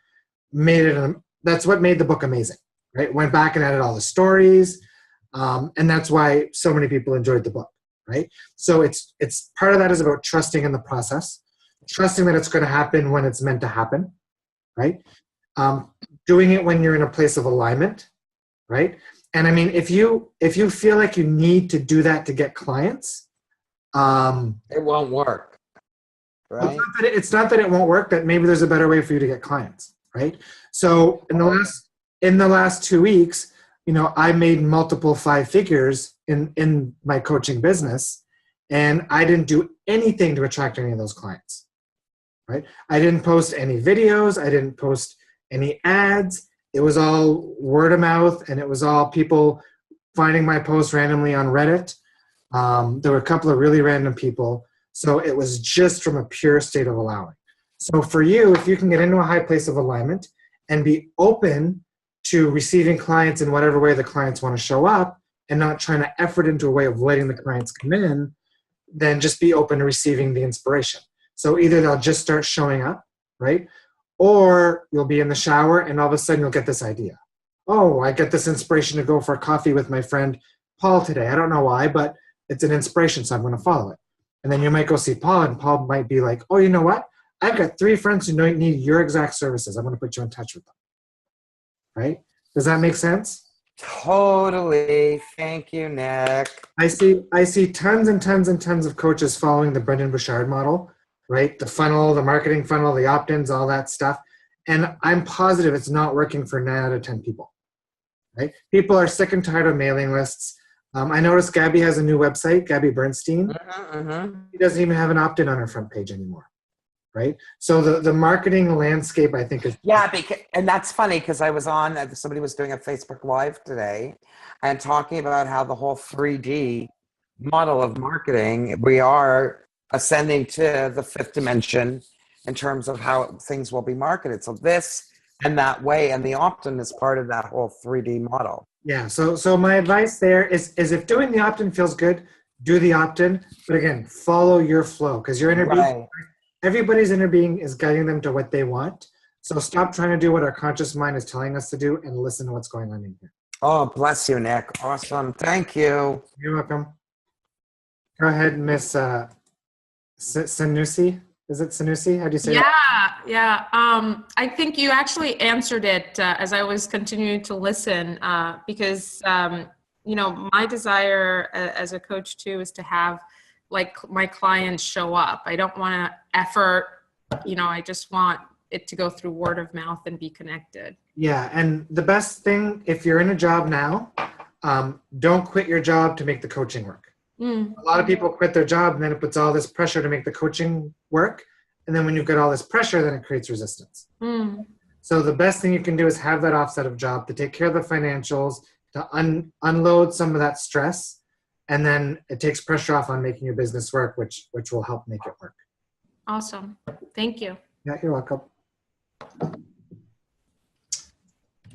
That's what made the book amazing, right? Went back and added all the stories, and that's why so many people enjoyed the book, right? So it's part of that is about trusting in the process, trusting that it's going to happen when it's meant to happen, right? Doing it when you're in a place of alignment, right? And I mean, if you feel like you need to do that to get clients, it won't work. Right. It's not that it won't work, that maybe there's a better way for you to get clients, right? So in the last 2 weeks, I made multiple 5 figures in my coaching business, and I didn't do anything to attract any of those clients, right? I didn't post any videos. I didn't post any ads. it was all word of mouth, and it was all people finding my posts randomly on Reddit. There were a couple of really random people. So it was just from a pure state of allowing. So for you, if you can get into a high place of alignment and be open to receiving clients in whatever way the clients want to show up, and not trying to effort into a way of letting the clients come in, then just be open to receiving the inspiration. So either they'll just start showing up, right? Or you'll be in the shower and all of a sudden you'll get this idea. Oh, I get this inspiration to go for a coffee with my friend Paul today. I don't know why, but it's an inspiration, so I'm going to follow it. And then you might go see Paul, and Paul might be like, oh, you know what? I've got 3 friends who need your exact services. I'm going to put you in touch with them. Right? Does that make sense? Totally. Thank you, Nick. I see tons and tons and tons of coaches following the Brendan Bouchard model, right? The funnel, the marketing funnel, the opt-ins, all that stuff. And I'm positive it's not working for 9 out of 10 people, right? People are sick and tired of mailing lists. I noticed Gabby has a new website, Gabby Bernstein. She doesn't even have an opt-in on her front page anymore, right? So the marketing landscape, I think, is... Yeah, and that's funny because I was on, somebody was doing a Facebook Live today and talking about how the whole 3D model of marketing, we are ascending to the 5th dimension in terms of how things will be marketed. So this and that way, and the opt-in is part of that whole 3D model. Yeah, so my advice there is if doing the opt-in feels good, do the opt-in. But again, follow your flow, because your inner being, everybody's inner being is guiding them to what they want. So stop trying to do what our conscious mind is telling us to do and listen to what's going on in here. Oh, bless you, Nick. Awesome. Thank you. You're welcome. Go ahead, Miss Sanusi. Is it Sanusi? How do you say it? Yeah. I think you actually answered it as I was continuing to listen because, my desire as a coach too is to have like my clients show up. I don't want to effort, I just want it to go through word of mouth and be connected. Yeah, and the best thing, if you're in a job now, don't quit your job to make the coaching work. A lot of people quit their job and then it puts all this pressure to make the coaching work. And then when you've got all this pressure, then it creates resistance. So the best thing you can do is have that offset of job to take care of the financials, to unload some of that stress. And then it takes pressure off on making your business work, which will help make it work. Awesome. Thank you. Yeah, you're welcome.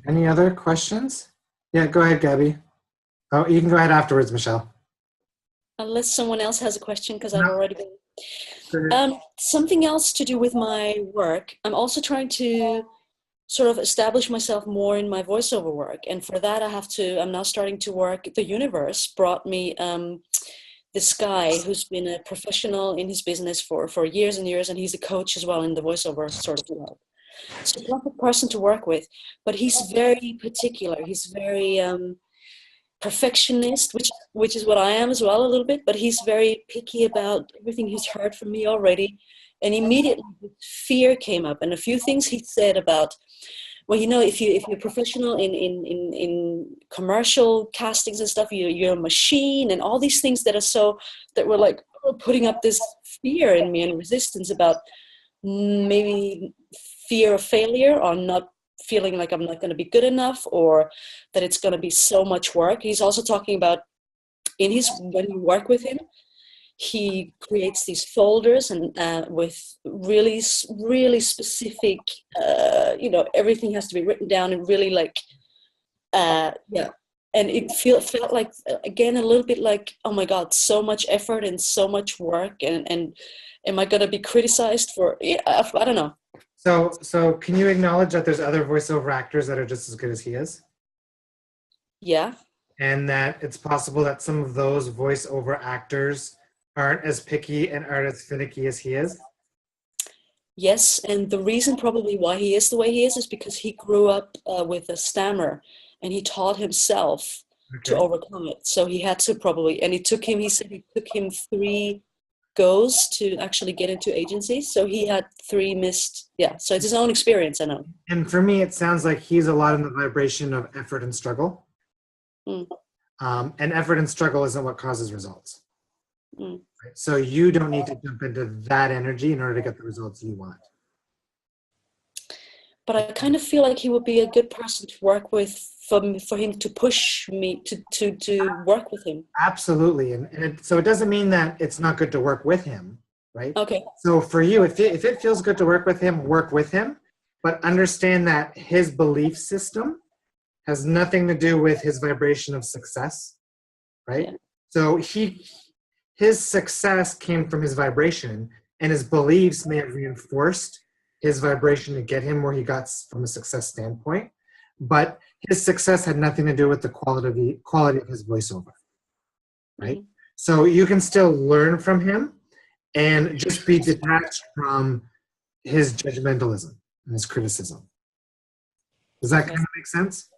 Any other questions? Yeah, go ahead, Gabby. Oh, you can go ahead afterwards, Michelle. Unless someone else has a question, because I've already been. Something else to do with my work. I'm also trying to sort of establish myself more in my voiceover work. And for that, I'm now starting to work. The universe brought me this guy who's been a professional in his business for years and years. And he's a coach as well in the voiceover sort of world. So not a person to work with, but he's very particular. He's very perfectionist, which is what I am as well a little bit, but he's very picky about everything he's heard from me already. And immediately fear came up, and a few things he said about, well, if you're professional in commercial castings and stuff, you're a machine, and all these things that were like putting up this fear in me and resistance about maybe fear of failure or not feeling like I'm not going to be good enough, or that it's going to be so much work. He's also talking about when you work with him, he creates these folders and with really, really specific, everything has to be written down and really and it felt like, again, a little bit like, oh my God, so much effort and so much work, and am I going to be criticized for, I don't know. So can you acknowledge that there's other voiceover actors that are just as good as he is? Yeah. And that it's possible that some of those voiceover actors aren't as picky and aren't as finicky as he is? Yes, and the reason probably why he is the way he is because he grew up with a stammer, and he taught himself to overcome it. So he had to he said it took him 3 goes to actually get into agencies. So he had 3 missed. Yeah. So it's his own experience, I know. And for me, it sounds like he's a lot in the vibration of effort and struggle. And effort and struggle isn't what causes results. Right? So you don't need to jump into that energy in order to get the results you want. but I kind of feel like he would be a good person to work with for him to push me to work with him. Absolutely. So it doesn't mean that it's not good to work with him, right? Okay. So for you, if it feels good to work with him, work with him, but understand that his belief system has nothing to do with his vibration of success, right? Yeah. So his success came from his vibration, and his beliefs may have reinforced his vibration to get him where he got from a success standpoint, but his success had nothing to do with the quality of his voiceover, right? Mm-hmm. So you can still learn from him and just be detached from his judgmentalism and his criticism. Does that Okay. kind of make sense?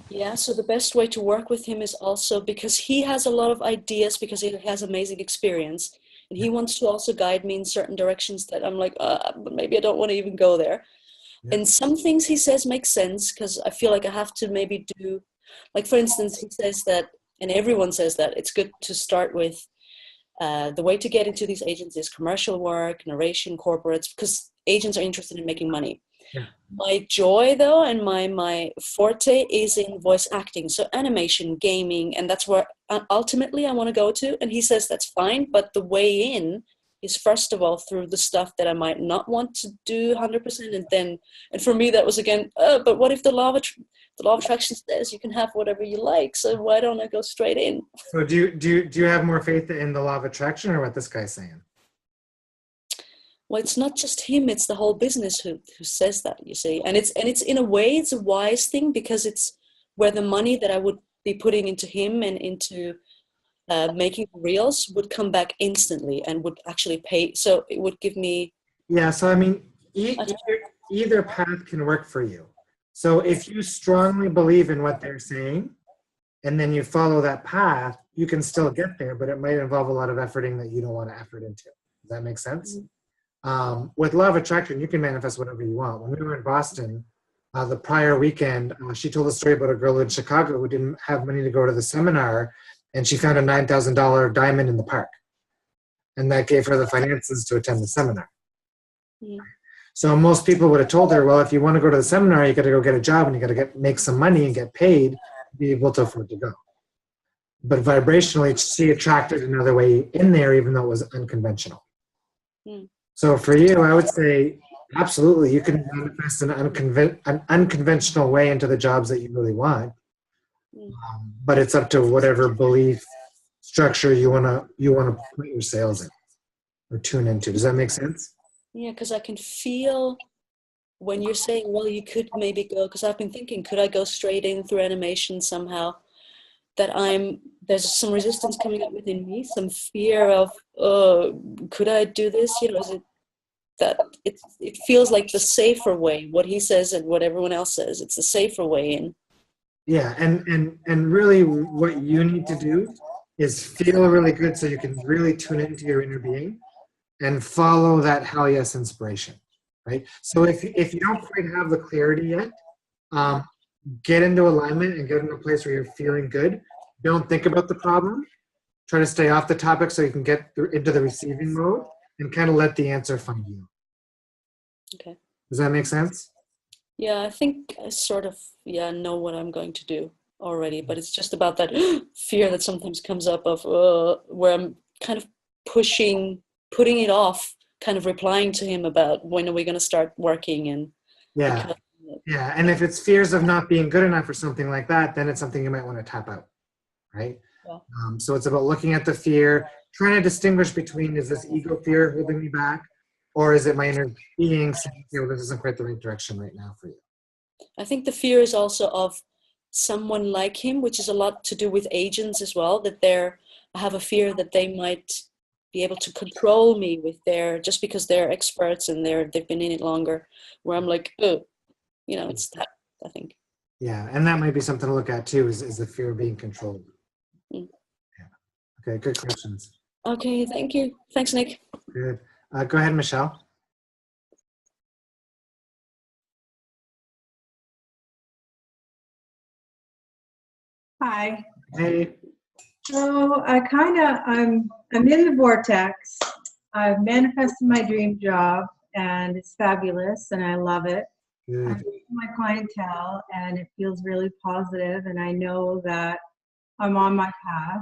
Yeah, so the best way to work with him is also because he has a lot of ideas, because he has amazing experience, and he wants to also guide me in certain directions that I'm like, but maybe I don't want to even go there. Yeah. And some things he says make sense, because I feel like I have to maybe do, like for instance, he says that, and everyone says that, it's good to start with the way to get into these agencies, commercial work, narration, corporates, because agents are interested in making money. Yeah. My joy, though, and my forte is in voice acting, so animation, gaming, and that's where ultimately I want to go to. And he says that's fine, but the way in is first of all through the stuff that I might not want to do 100%, and for me that was again, but what if the law of attraction says you can have whatever you like? So why don't I go straight in? So do you have more faith in the law of attraction or what this guy's saying? Well, it's not just him, it's the whole business who says that, you see. And it's in a way, it's a wise thing, because it's where the money that I would be putting into him and into making reels would come back instantly and would actually pay. So it would give me... Yeah, so I mean, either path can work for you. So if you strongly believe in what they're saying, and then you follow that path, you can still get there, but it might involve a lot of efforting that you don't want to effort into. Does that make sense? Mm-hmm. With law of attraction, you can manifest whatever you want. When we were in Boston, the prior weekend, she told a story about a girl in Chicago who didn't have money to go to the seminar, and she found a $9,000 diamond in the park. And that gave her the finances to attend the seminar. Yeah. So most people would have told her, well, if you want to go to the seminar, you got to go get a job and you got to make some money and get paid to be able to afford to go. But vibrationally, she attracted another way in there, even though it was unconventional. Mm. So for you, I would say, absolutely, you can manifest an unconventional way into the jobs that you really want. But it's up to whatever belief structure you wanna put your sales in or tune into. Does that make sense? Yeah, because I can feel when you're saying, well, you could maybe go, because I've been thinking, could I go straight in through animation somehow? That there's some resistance coming up within me, some fear of, could I do this? You know, is it that it feels like the safer way, what he says and what everyone else says, it's the safer way in. Yeah, and really what you need to do is feel really good so you can really tune into your inner being and follow that hell yes inspiration, right? So if you don't quite have the clarity yet, get into alignment and get into a place where you're feeling good. Don't think about the problem. Try to stay off the topic so you can get into the receiving mode and kind of let the answer find you. Okay. Does that make sense? Yeah, I think I sort of know what I'm going to do already, but it's just about that fear that sometimes comes up of where I'm kind of putting it off, kind of replying to him about when are we going to start working. And yeah, and if it's fears of not being good enough or something like that, then it's something you might want to tap out, right? Yeah. So it's about looking at the fear, trying to distinguish between, is this ego fear holding me back, or is it my inner being saying, well, this isn't quite the right direction right now for you? I think the fear is also of someone like him, which is a lot to do with agents as well, that I have a fear that they might be able to control me with just because they're experts and they've been in it longer, where I'm like, it's that, I think. Yeah, and that might be something to look at too, is the fear of being controlled. Mm. Yeah. Okay, good questions. Okay, thank you. Thanks, Nick. Good. Go ahead, Michelle. Hi. Hey. So I'm in the vortex. I've manifested my dream job and it's fabulous and I love it. I'm Good. with my clientele, and it feels really positive, and I know that I'm on my path,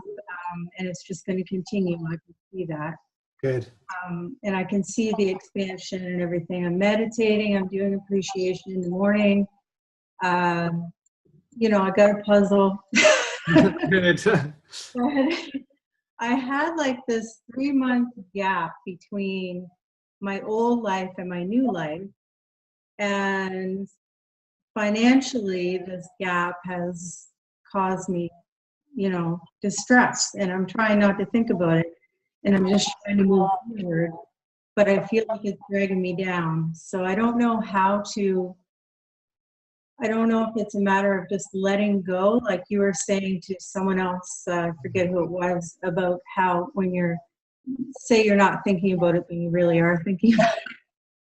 and it's just going to continue. I can see that. Good. And I can see the expansion and everything. I'm meditating. I'm doing appreciation in the morning. You know, I got a puzzle. Good. I had like this 3-month gap between my old life and my new life. And financially, this gap has caused me, you know, distress. And I'm trying not to think about it. And I'm just trying to move forward. But I feel like it's dragging me down. So I don't know if it's a matter of just letting go, like you were saying to someone else, I forget who it was, about how when you're not thinking about it, but you really are thinking about it.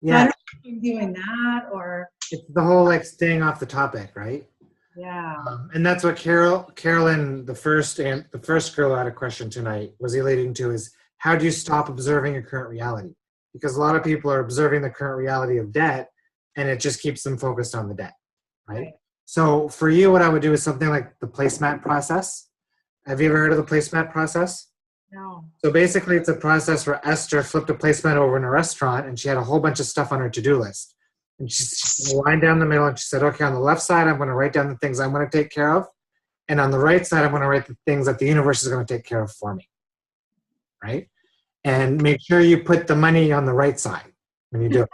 So I Yeah, don't know if I'm doing that or, it's the whole like staying off the topic, right? yeah. And that's what Carolyn, the first girl who had a question tonight was relating to is how do you stop observing your current reality? Because a lot of people are observing the current reality of debt, and it just keeps them focused on the debt, right? So for you, what I would do is something like the placemat process. Have you ever heard of the placemat process? No. So basically, it's a process where Esther flipped a placemat over in a restaurant, and she had a whole bunch of stuff on her to-do list. And she's lined down the middle, and she said, okay, on the left side, I'm going to write down the things I'm going to take care of. And on the right side, I'm going to write the things that the universe is going to take care of for me, right? And make sure you put the money on the right side when you do it,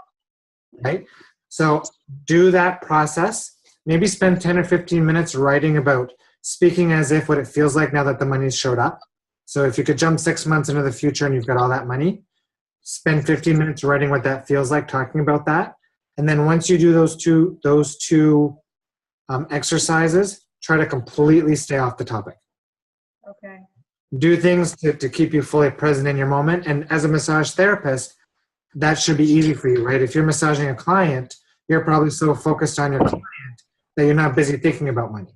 right? So do that process. Maybe spend 10 or 15 minutes writing about speaking as if what it feels like now that the money's showed up. So if you could jump 6 months into the future and you've got all that money, spend 15 minutes writing what that feels like, talking about that. And then once you do those two exercises, try to completely stay off the topic. Okay. Do things to keep you fully present in your moment. And as a massage therapist, that should be easy for you, right? If you're massaging a client, you're probably so focused on your client that you're not busy thinking about money.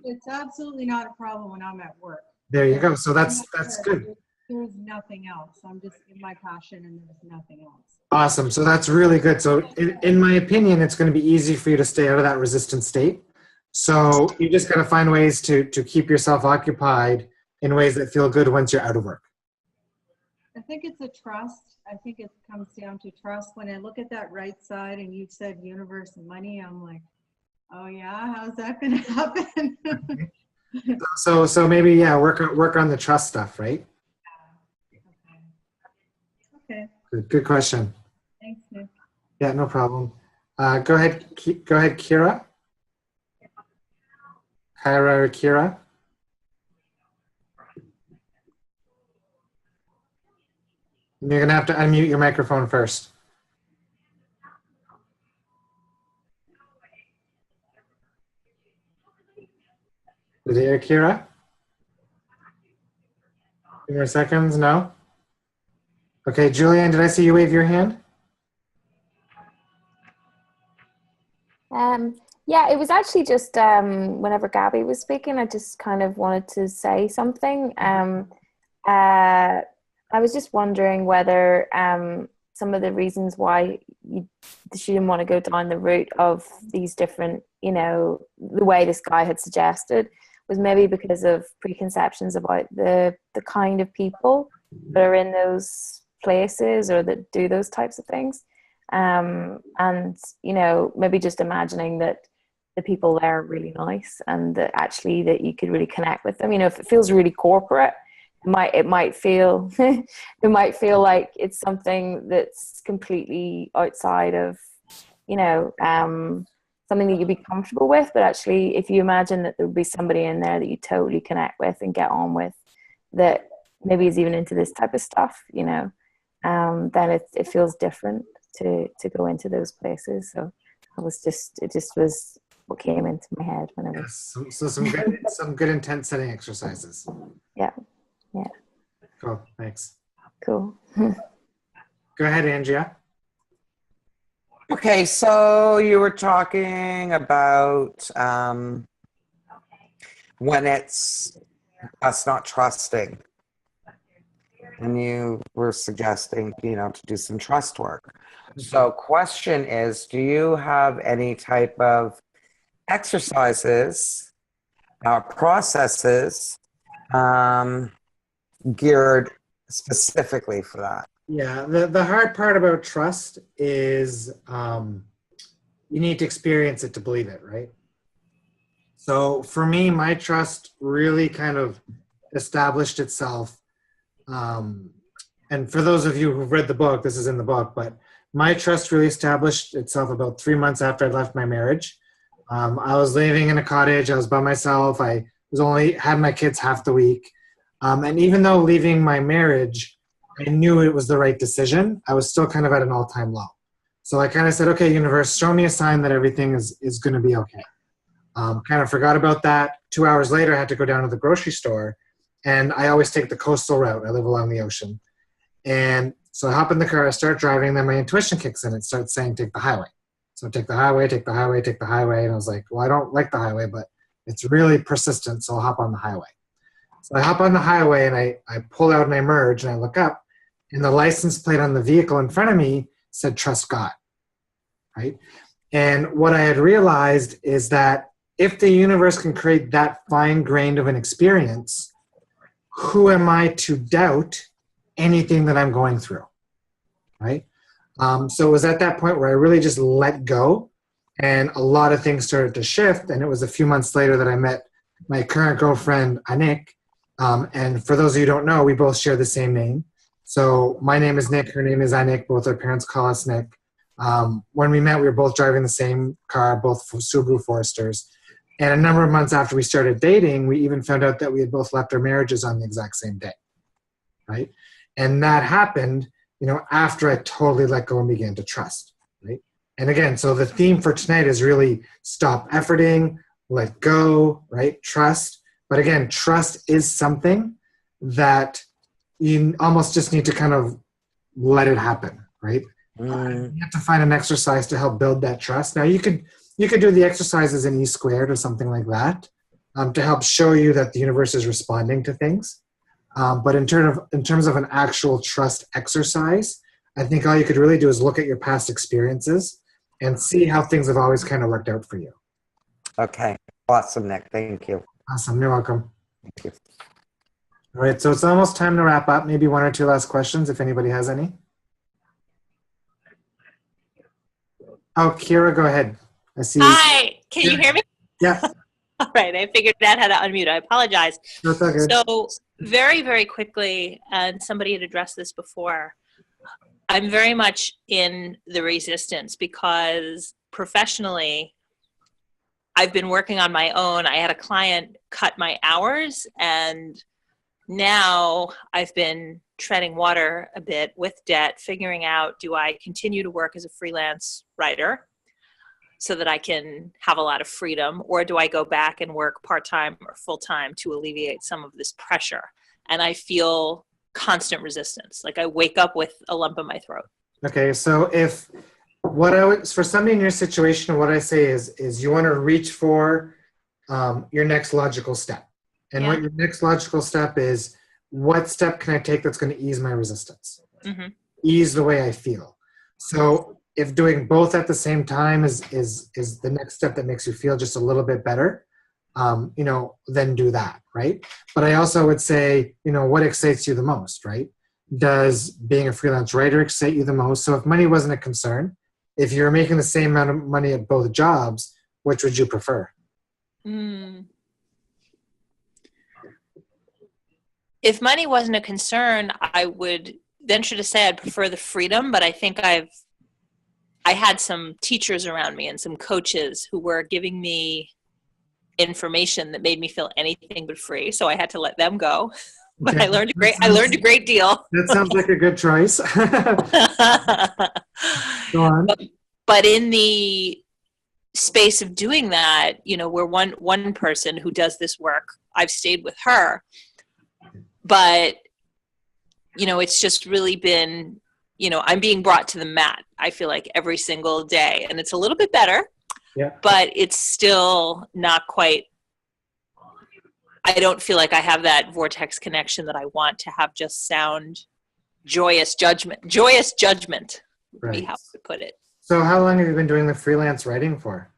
It's absolutely not a problem when I'm at work. There you go. So that's good. There's nothing else. I'm just in my passion and there's nothing else. Awesome. So that's really good. So in my opinion, it's going to be easy for you to stay out of that resistant state. So you just got to find ways to keep yourself occupied in ways that feel good once you're out of work. I think it's a trust. I think it comes down to trust. When I look at that right side and you said universe and money, I'm like, oh yeah, how's that going to happen? So maybe, yeah, work on the trust stuff, right? Okay. Good question. Thanks, Nick. Yeah, no problem. Go ahead, Kira. Kyra or Kira. You're going to have to unmute your microphone first. Did you hear Kira? 2 more seconds, no? Okay, Julianne, did I see you wave your hand? Yeah, it was actually just whenever Gabby was speaking, I just kind of wanted to say something. I was just wondering whether some of the reasons why she didn't want to go down the route of these different, you know, the way this guy had suggested was maybe because of preconceptions about the kind of people that are in those places or that do those types of things. And, you know, maybe just imagining that the people there are really nice and that actually that you could really connect with them. You know, if it feels really corporate, it might feel it might feel like it's something that's completely outside of, you know, something that you'd be comfortable with. But actually, if you imagine that there would be somebody in there that you totally connect with and get on with, that maybe is even into this type of stuff, you know, then it feels different to go into those places. So it just was what came into my head whenever. Yes, so some good intent setting exercises. Yeah. Cool, thanks. Cool. Go ahead, Andrea. Okay, so you were talking about when it's us not trusting, and you were suggesting, you know, to do some trust work. So question is, do you have any type of exercises, processes geared specifically for that? Yeah, the hard part about trust is you need to experience it to believe it, right? So for me, my trust really kind of established itself. And for those of you who've read the book, this is in the book, but my trust really established itself about 3 months after I left my marriage. I was living in a cottage. I was by myself. I was only had my kids half the week. And even though leaving my marriage, I knew it was the right decision, I was still kind of at an all-time low. So I kind of said, okay, universe, show me a sign that everything is going to be okay. Kind of forgot about that. 2 hours later, I had to go down to the grocery store. And I always take the coastal route. I live along the ocean. And so I hop in the car, I start driving, then my intuition kicks in. It starts saying, take the highway. So take the highway, take the highway, take the highway. And I was like, well, I don't like the highway, but it's really persistent, so I'll hop on the highway. So I hop on the highway and I pull out and I merge and I look up and the license plate on the vehicle in front of me said, trust God, right? And what I had realized is that if the universe can create that fine-grained of an experience, who am I to doubt anything that I'm going through, right? So it was at that point where I really just let go and a lot of things started to shift. And it was a few months later that I met my current girlfriend, Anik. And for those of you who don't know, we both share the same name. So my name is Nick, her name is Anik. Both our parents call us Nick. When we met, we were both driving the same car, both Subaru Foresters. And a number of months after we started dating, we even found out that we had both left our marriages on the exact same day, right? And that happened, after I totally let go and began to trust, right? And again, so the theme for tonight is really stop efforting, let go, right? Trust. But again, trust is something that you almost just need to kind of let it happen, right? You have to find an exercise to help build that trust. Now you could do the exercises in E squared or something like that to help show you that the universe is responding to things. But in terms of an actual trust exercise, I think all you could really do is look at your past experiences and see how things have always kind of worked out for you. Okay. Awesome, Nick. Thank you. Awesome. You're welcome. Thank you. All right. So it's almost time to wrap up. Maybe one or two last questions if anybody has any. Oh, Kira, go ahead. I see. Hi, can you hear me? Yeah. All right, I figured out how to unmute. I apologize. That's all good. So very, very quickly, and somebody had addressed this before, I'm very much in the resistance because professionally, I've been working on my own. I had a client cut my hours, and now I've been treading water a bit with debt, figuring out, do I continue to work as a freelance writer so that I can have a lot of freedom, or do I go back and work part-time or full-time to alleviate some of this pressure? And I feel constant resistance. Like I wake up with a lump in my throat. Okay, so for somebody in your situation, what I say is you want to reach for your next logical step. And what your next logical step is, what step can I take that's going to ease my resistance? Mm-hmm. Ease the way I feel. So if doing both at the same time is the next step that makes you feel just a little bit better, then do that, right? But I also would say, what excites you the most, right? Does being a freelance writer excite you the most? So if money wasn't a concern, if you're making the same amount of money at both jobs, which would you prefer? If money wasn't a concern, I would venture to say I'd prefer the freedom, but I think I had some teachers around me and some coaches who were giving me information that made me feel anything but free. So I had to let them go. But Okay. I learned a great deal. That sounds like a good choice. Go on. But in the space of doing that, we're one person who does this work. I've stayed with her. But, it's just really been, I'm being brought to the mat, I feel like, every single day. And it's a little bit better, but it's still not quite, I don't feel like I have that vortex connection that I want to have, just sound joyous judgment. would be how I would put it. So how long have you been doing the freelance writing for?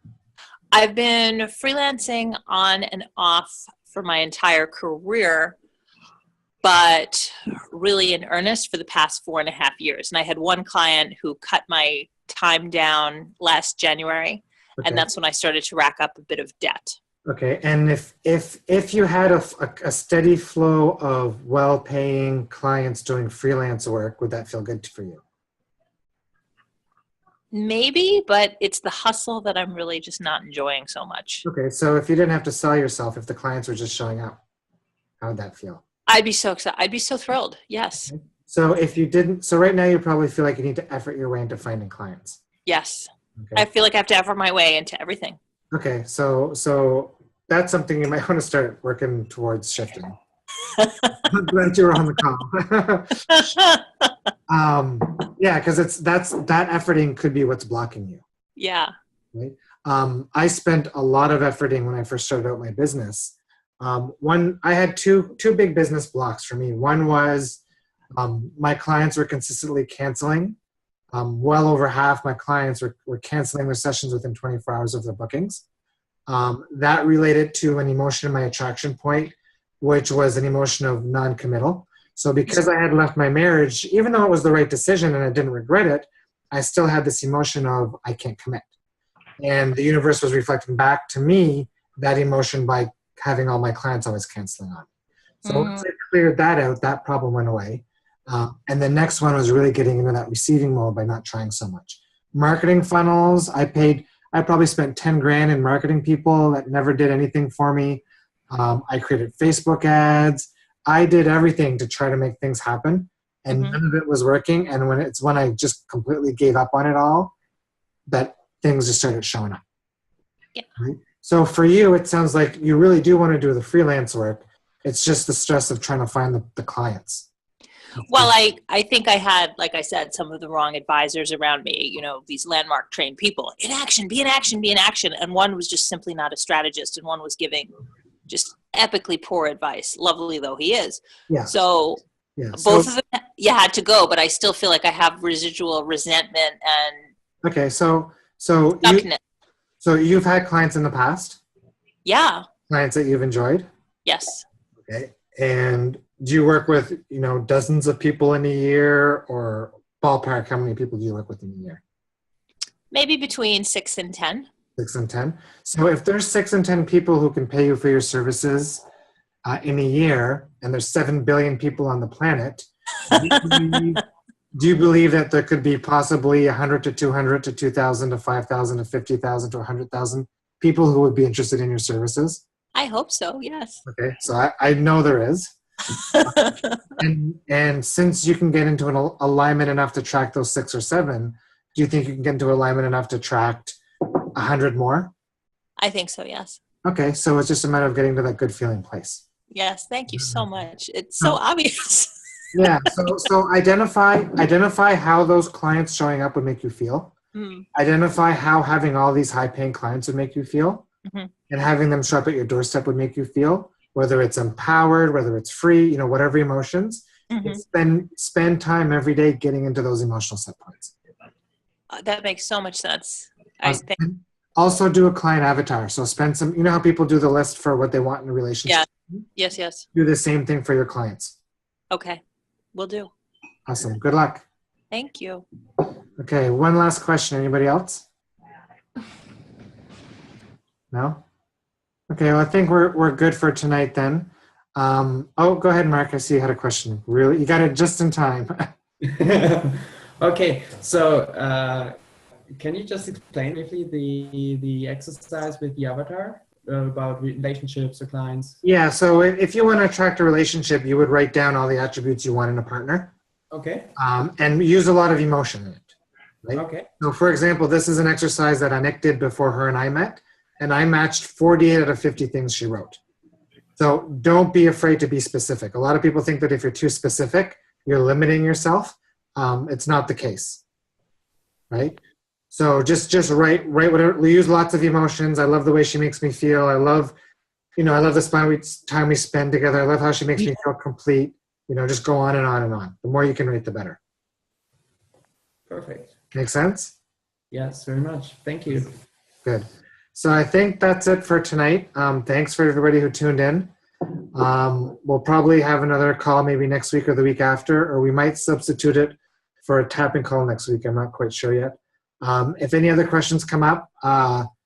I've been freelancing on and off for my entire career, but really in earnest for the past 4.5 years. And I had one client who cut my time down last January, and that's when I started to rack up a bit of debt. Okay, and if you had a steady flow of well-paying clients doing freelance work, would that feel good for you? Maybe, but it's the hustle that I'm really just not enjoying so much. Okay, so if you didn't have to sell yourself, if the clients were just showing up, how would that feel? I'd be so excited. I'd be so thrilled. Yes. Okay. So if you didn't, so right now you probably feel like you need to effort your way into finding clients. Yes. Okay. I feel like I have to effort my way into everything. Okay, so that's something you might want to start working towards shifting. I'm glad you were on the call. Yeah, because that efforting could be what's blocking you. Yeah. Right. I spent a lot of efforting when I first started out my business. I had two big business blocks for me. One was my clients were consistently canceling. Well over half my clients were canceling their sessions within 24 hours of their bookings. That related to an emotion in my attraction point, which was an emotion of non-committal. So because I had left my marriage, even though it was the right decision and I didn't regret it, I still had this emotion of I can't commit. And the universe was reflecting back to me that emotion by having all my clients always canceling on me. So once I cleared that out, that problem went away. And the next one was really getting into that receiving mode by not trying so much. Marketing funnels, I probably spent 10 grand in marketing people that never did anything for me. I created Facebook ads. I did everything to try to make things happen, and none of it was working. And when I just completely gave up on it all, that things just started showing up. Yeah. Right? So for you, it sounds like you really do want to do the freelance work. It's just the stress of trying to find the clients. Well, I think I had, like I said, some of the wrong advisors around me, these landmark trained people. In action, be in action, be in action. And one was just simply not a strategist, and one was giving just epically poor advice, lovely though he is. Yeah. So both of them had to go, but I still feel like I have residual resentment and okay, so you've had clients in the past? Yeah. Clients that you've enjoyed? Yes. Okay. And do you work with, dozens of people in a year, or ballpark, how many people do you work with in a year? Maybe between 6 and 10. 6 and 10. So if there's 6 and 10 people who can pay you for your services in a year, and there's 7 billion people on the planet, do you believe that there could be possibly 100 to 200 to 2,000 to 5,000 to 50,000 to 100,000 people who would be interested in your services? I hope so, yes. Okay, so I know there is. and since you can get into an alignment enough to track those 6 or 7, do you think you can get into alignment enough to track 100 more? I think so, yes. Okay, so it's just a matter of getting to that good feeling place. Yes, thank you so much. It's so obvious. Yeah, so identify how those clients showing up would make you feel. Identify how having all these high-paying clients would make you feel. And having them show up at your doorstep would make you feel, whether it's empowered, whether it's free, whatever emotions. Spend time every day getting into those emotional set points. That makes so much sense. I think. Also do a client avatar. So spend some, how people do the list for what they want in a relationship? Yeah. Yes. Do the same thing for your clients. Okay. Will do. Awesome. Good luck. Thank you. Okay. One last question. Anybody else? No? Okay. Well, I think we're good for tonight then. Go ahead, Mark. I see you had a question. Really? You got it just in time. Okay. So, can you just explain briefly the exercise with the avatar about relationships or clients? Yeah, so if you want to attract a relationship, you would write down all the attributes you want in a partner. Okay. And use a lot of emotion in it. Right? Okay. So for example, this is an exercise that Anik did before her and I met, and I matched 48 out of 50 things she wrote. So don't be afraid to be specific. A lot of people think that if you're too specific, you're limiting yourself. It's not the case, right? So just write whatever. Use lots of emotions. I love the way she makes me feel. I love the time we spend together. I love how she makes me feel complete. Just go on and on and on. The more you can write, the better. Perfect. Make sense? Yes, very much. Thank you. Good. So I think that's it for tonight. Thanks for everybody who tuned in. We'll probably have another call maybe next week or the week after, or we might substitute it for a tapping call next week. I'm not quite sure yet. If any other questions come up,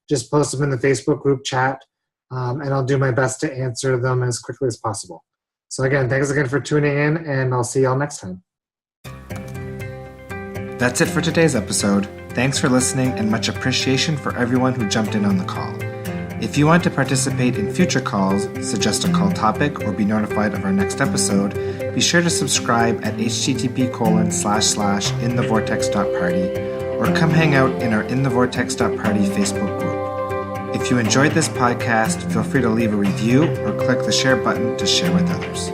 just post them in the Facebook group chat, and I'll do my best to answer them as quickly as possible. So again, thanks again for tuning in, and I'll see y'all next time. That's it for today's episode. Thanks for listening, and much appreciation for everyone who jumped in on the call. If you want to participate in future calls, suggest a call topic, or be notified of our next episode, be sure to subscribe at http://InTheVortex.party, or come hang out in our InTheVortex.party Facebook group. If you enjoyed this podcast, feel free to leave a review or click the share button to share with others.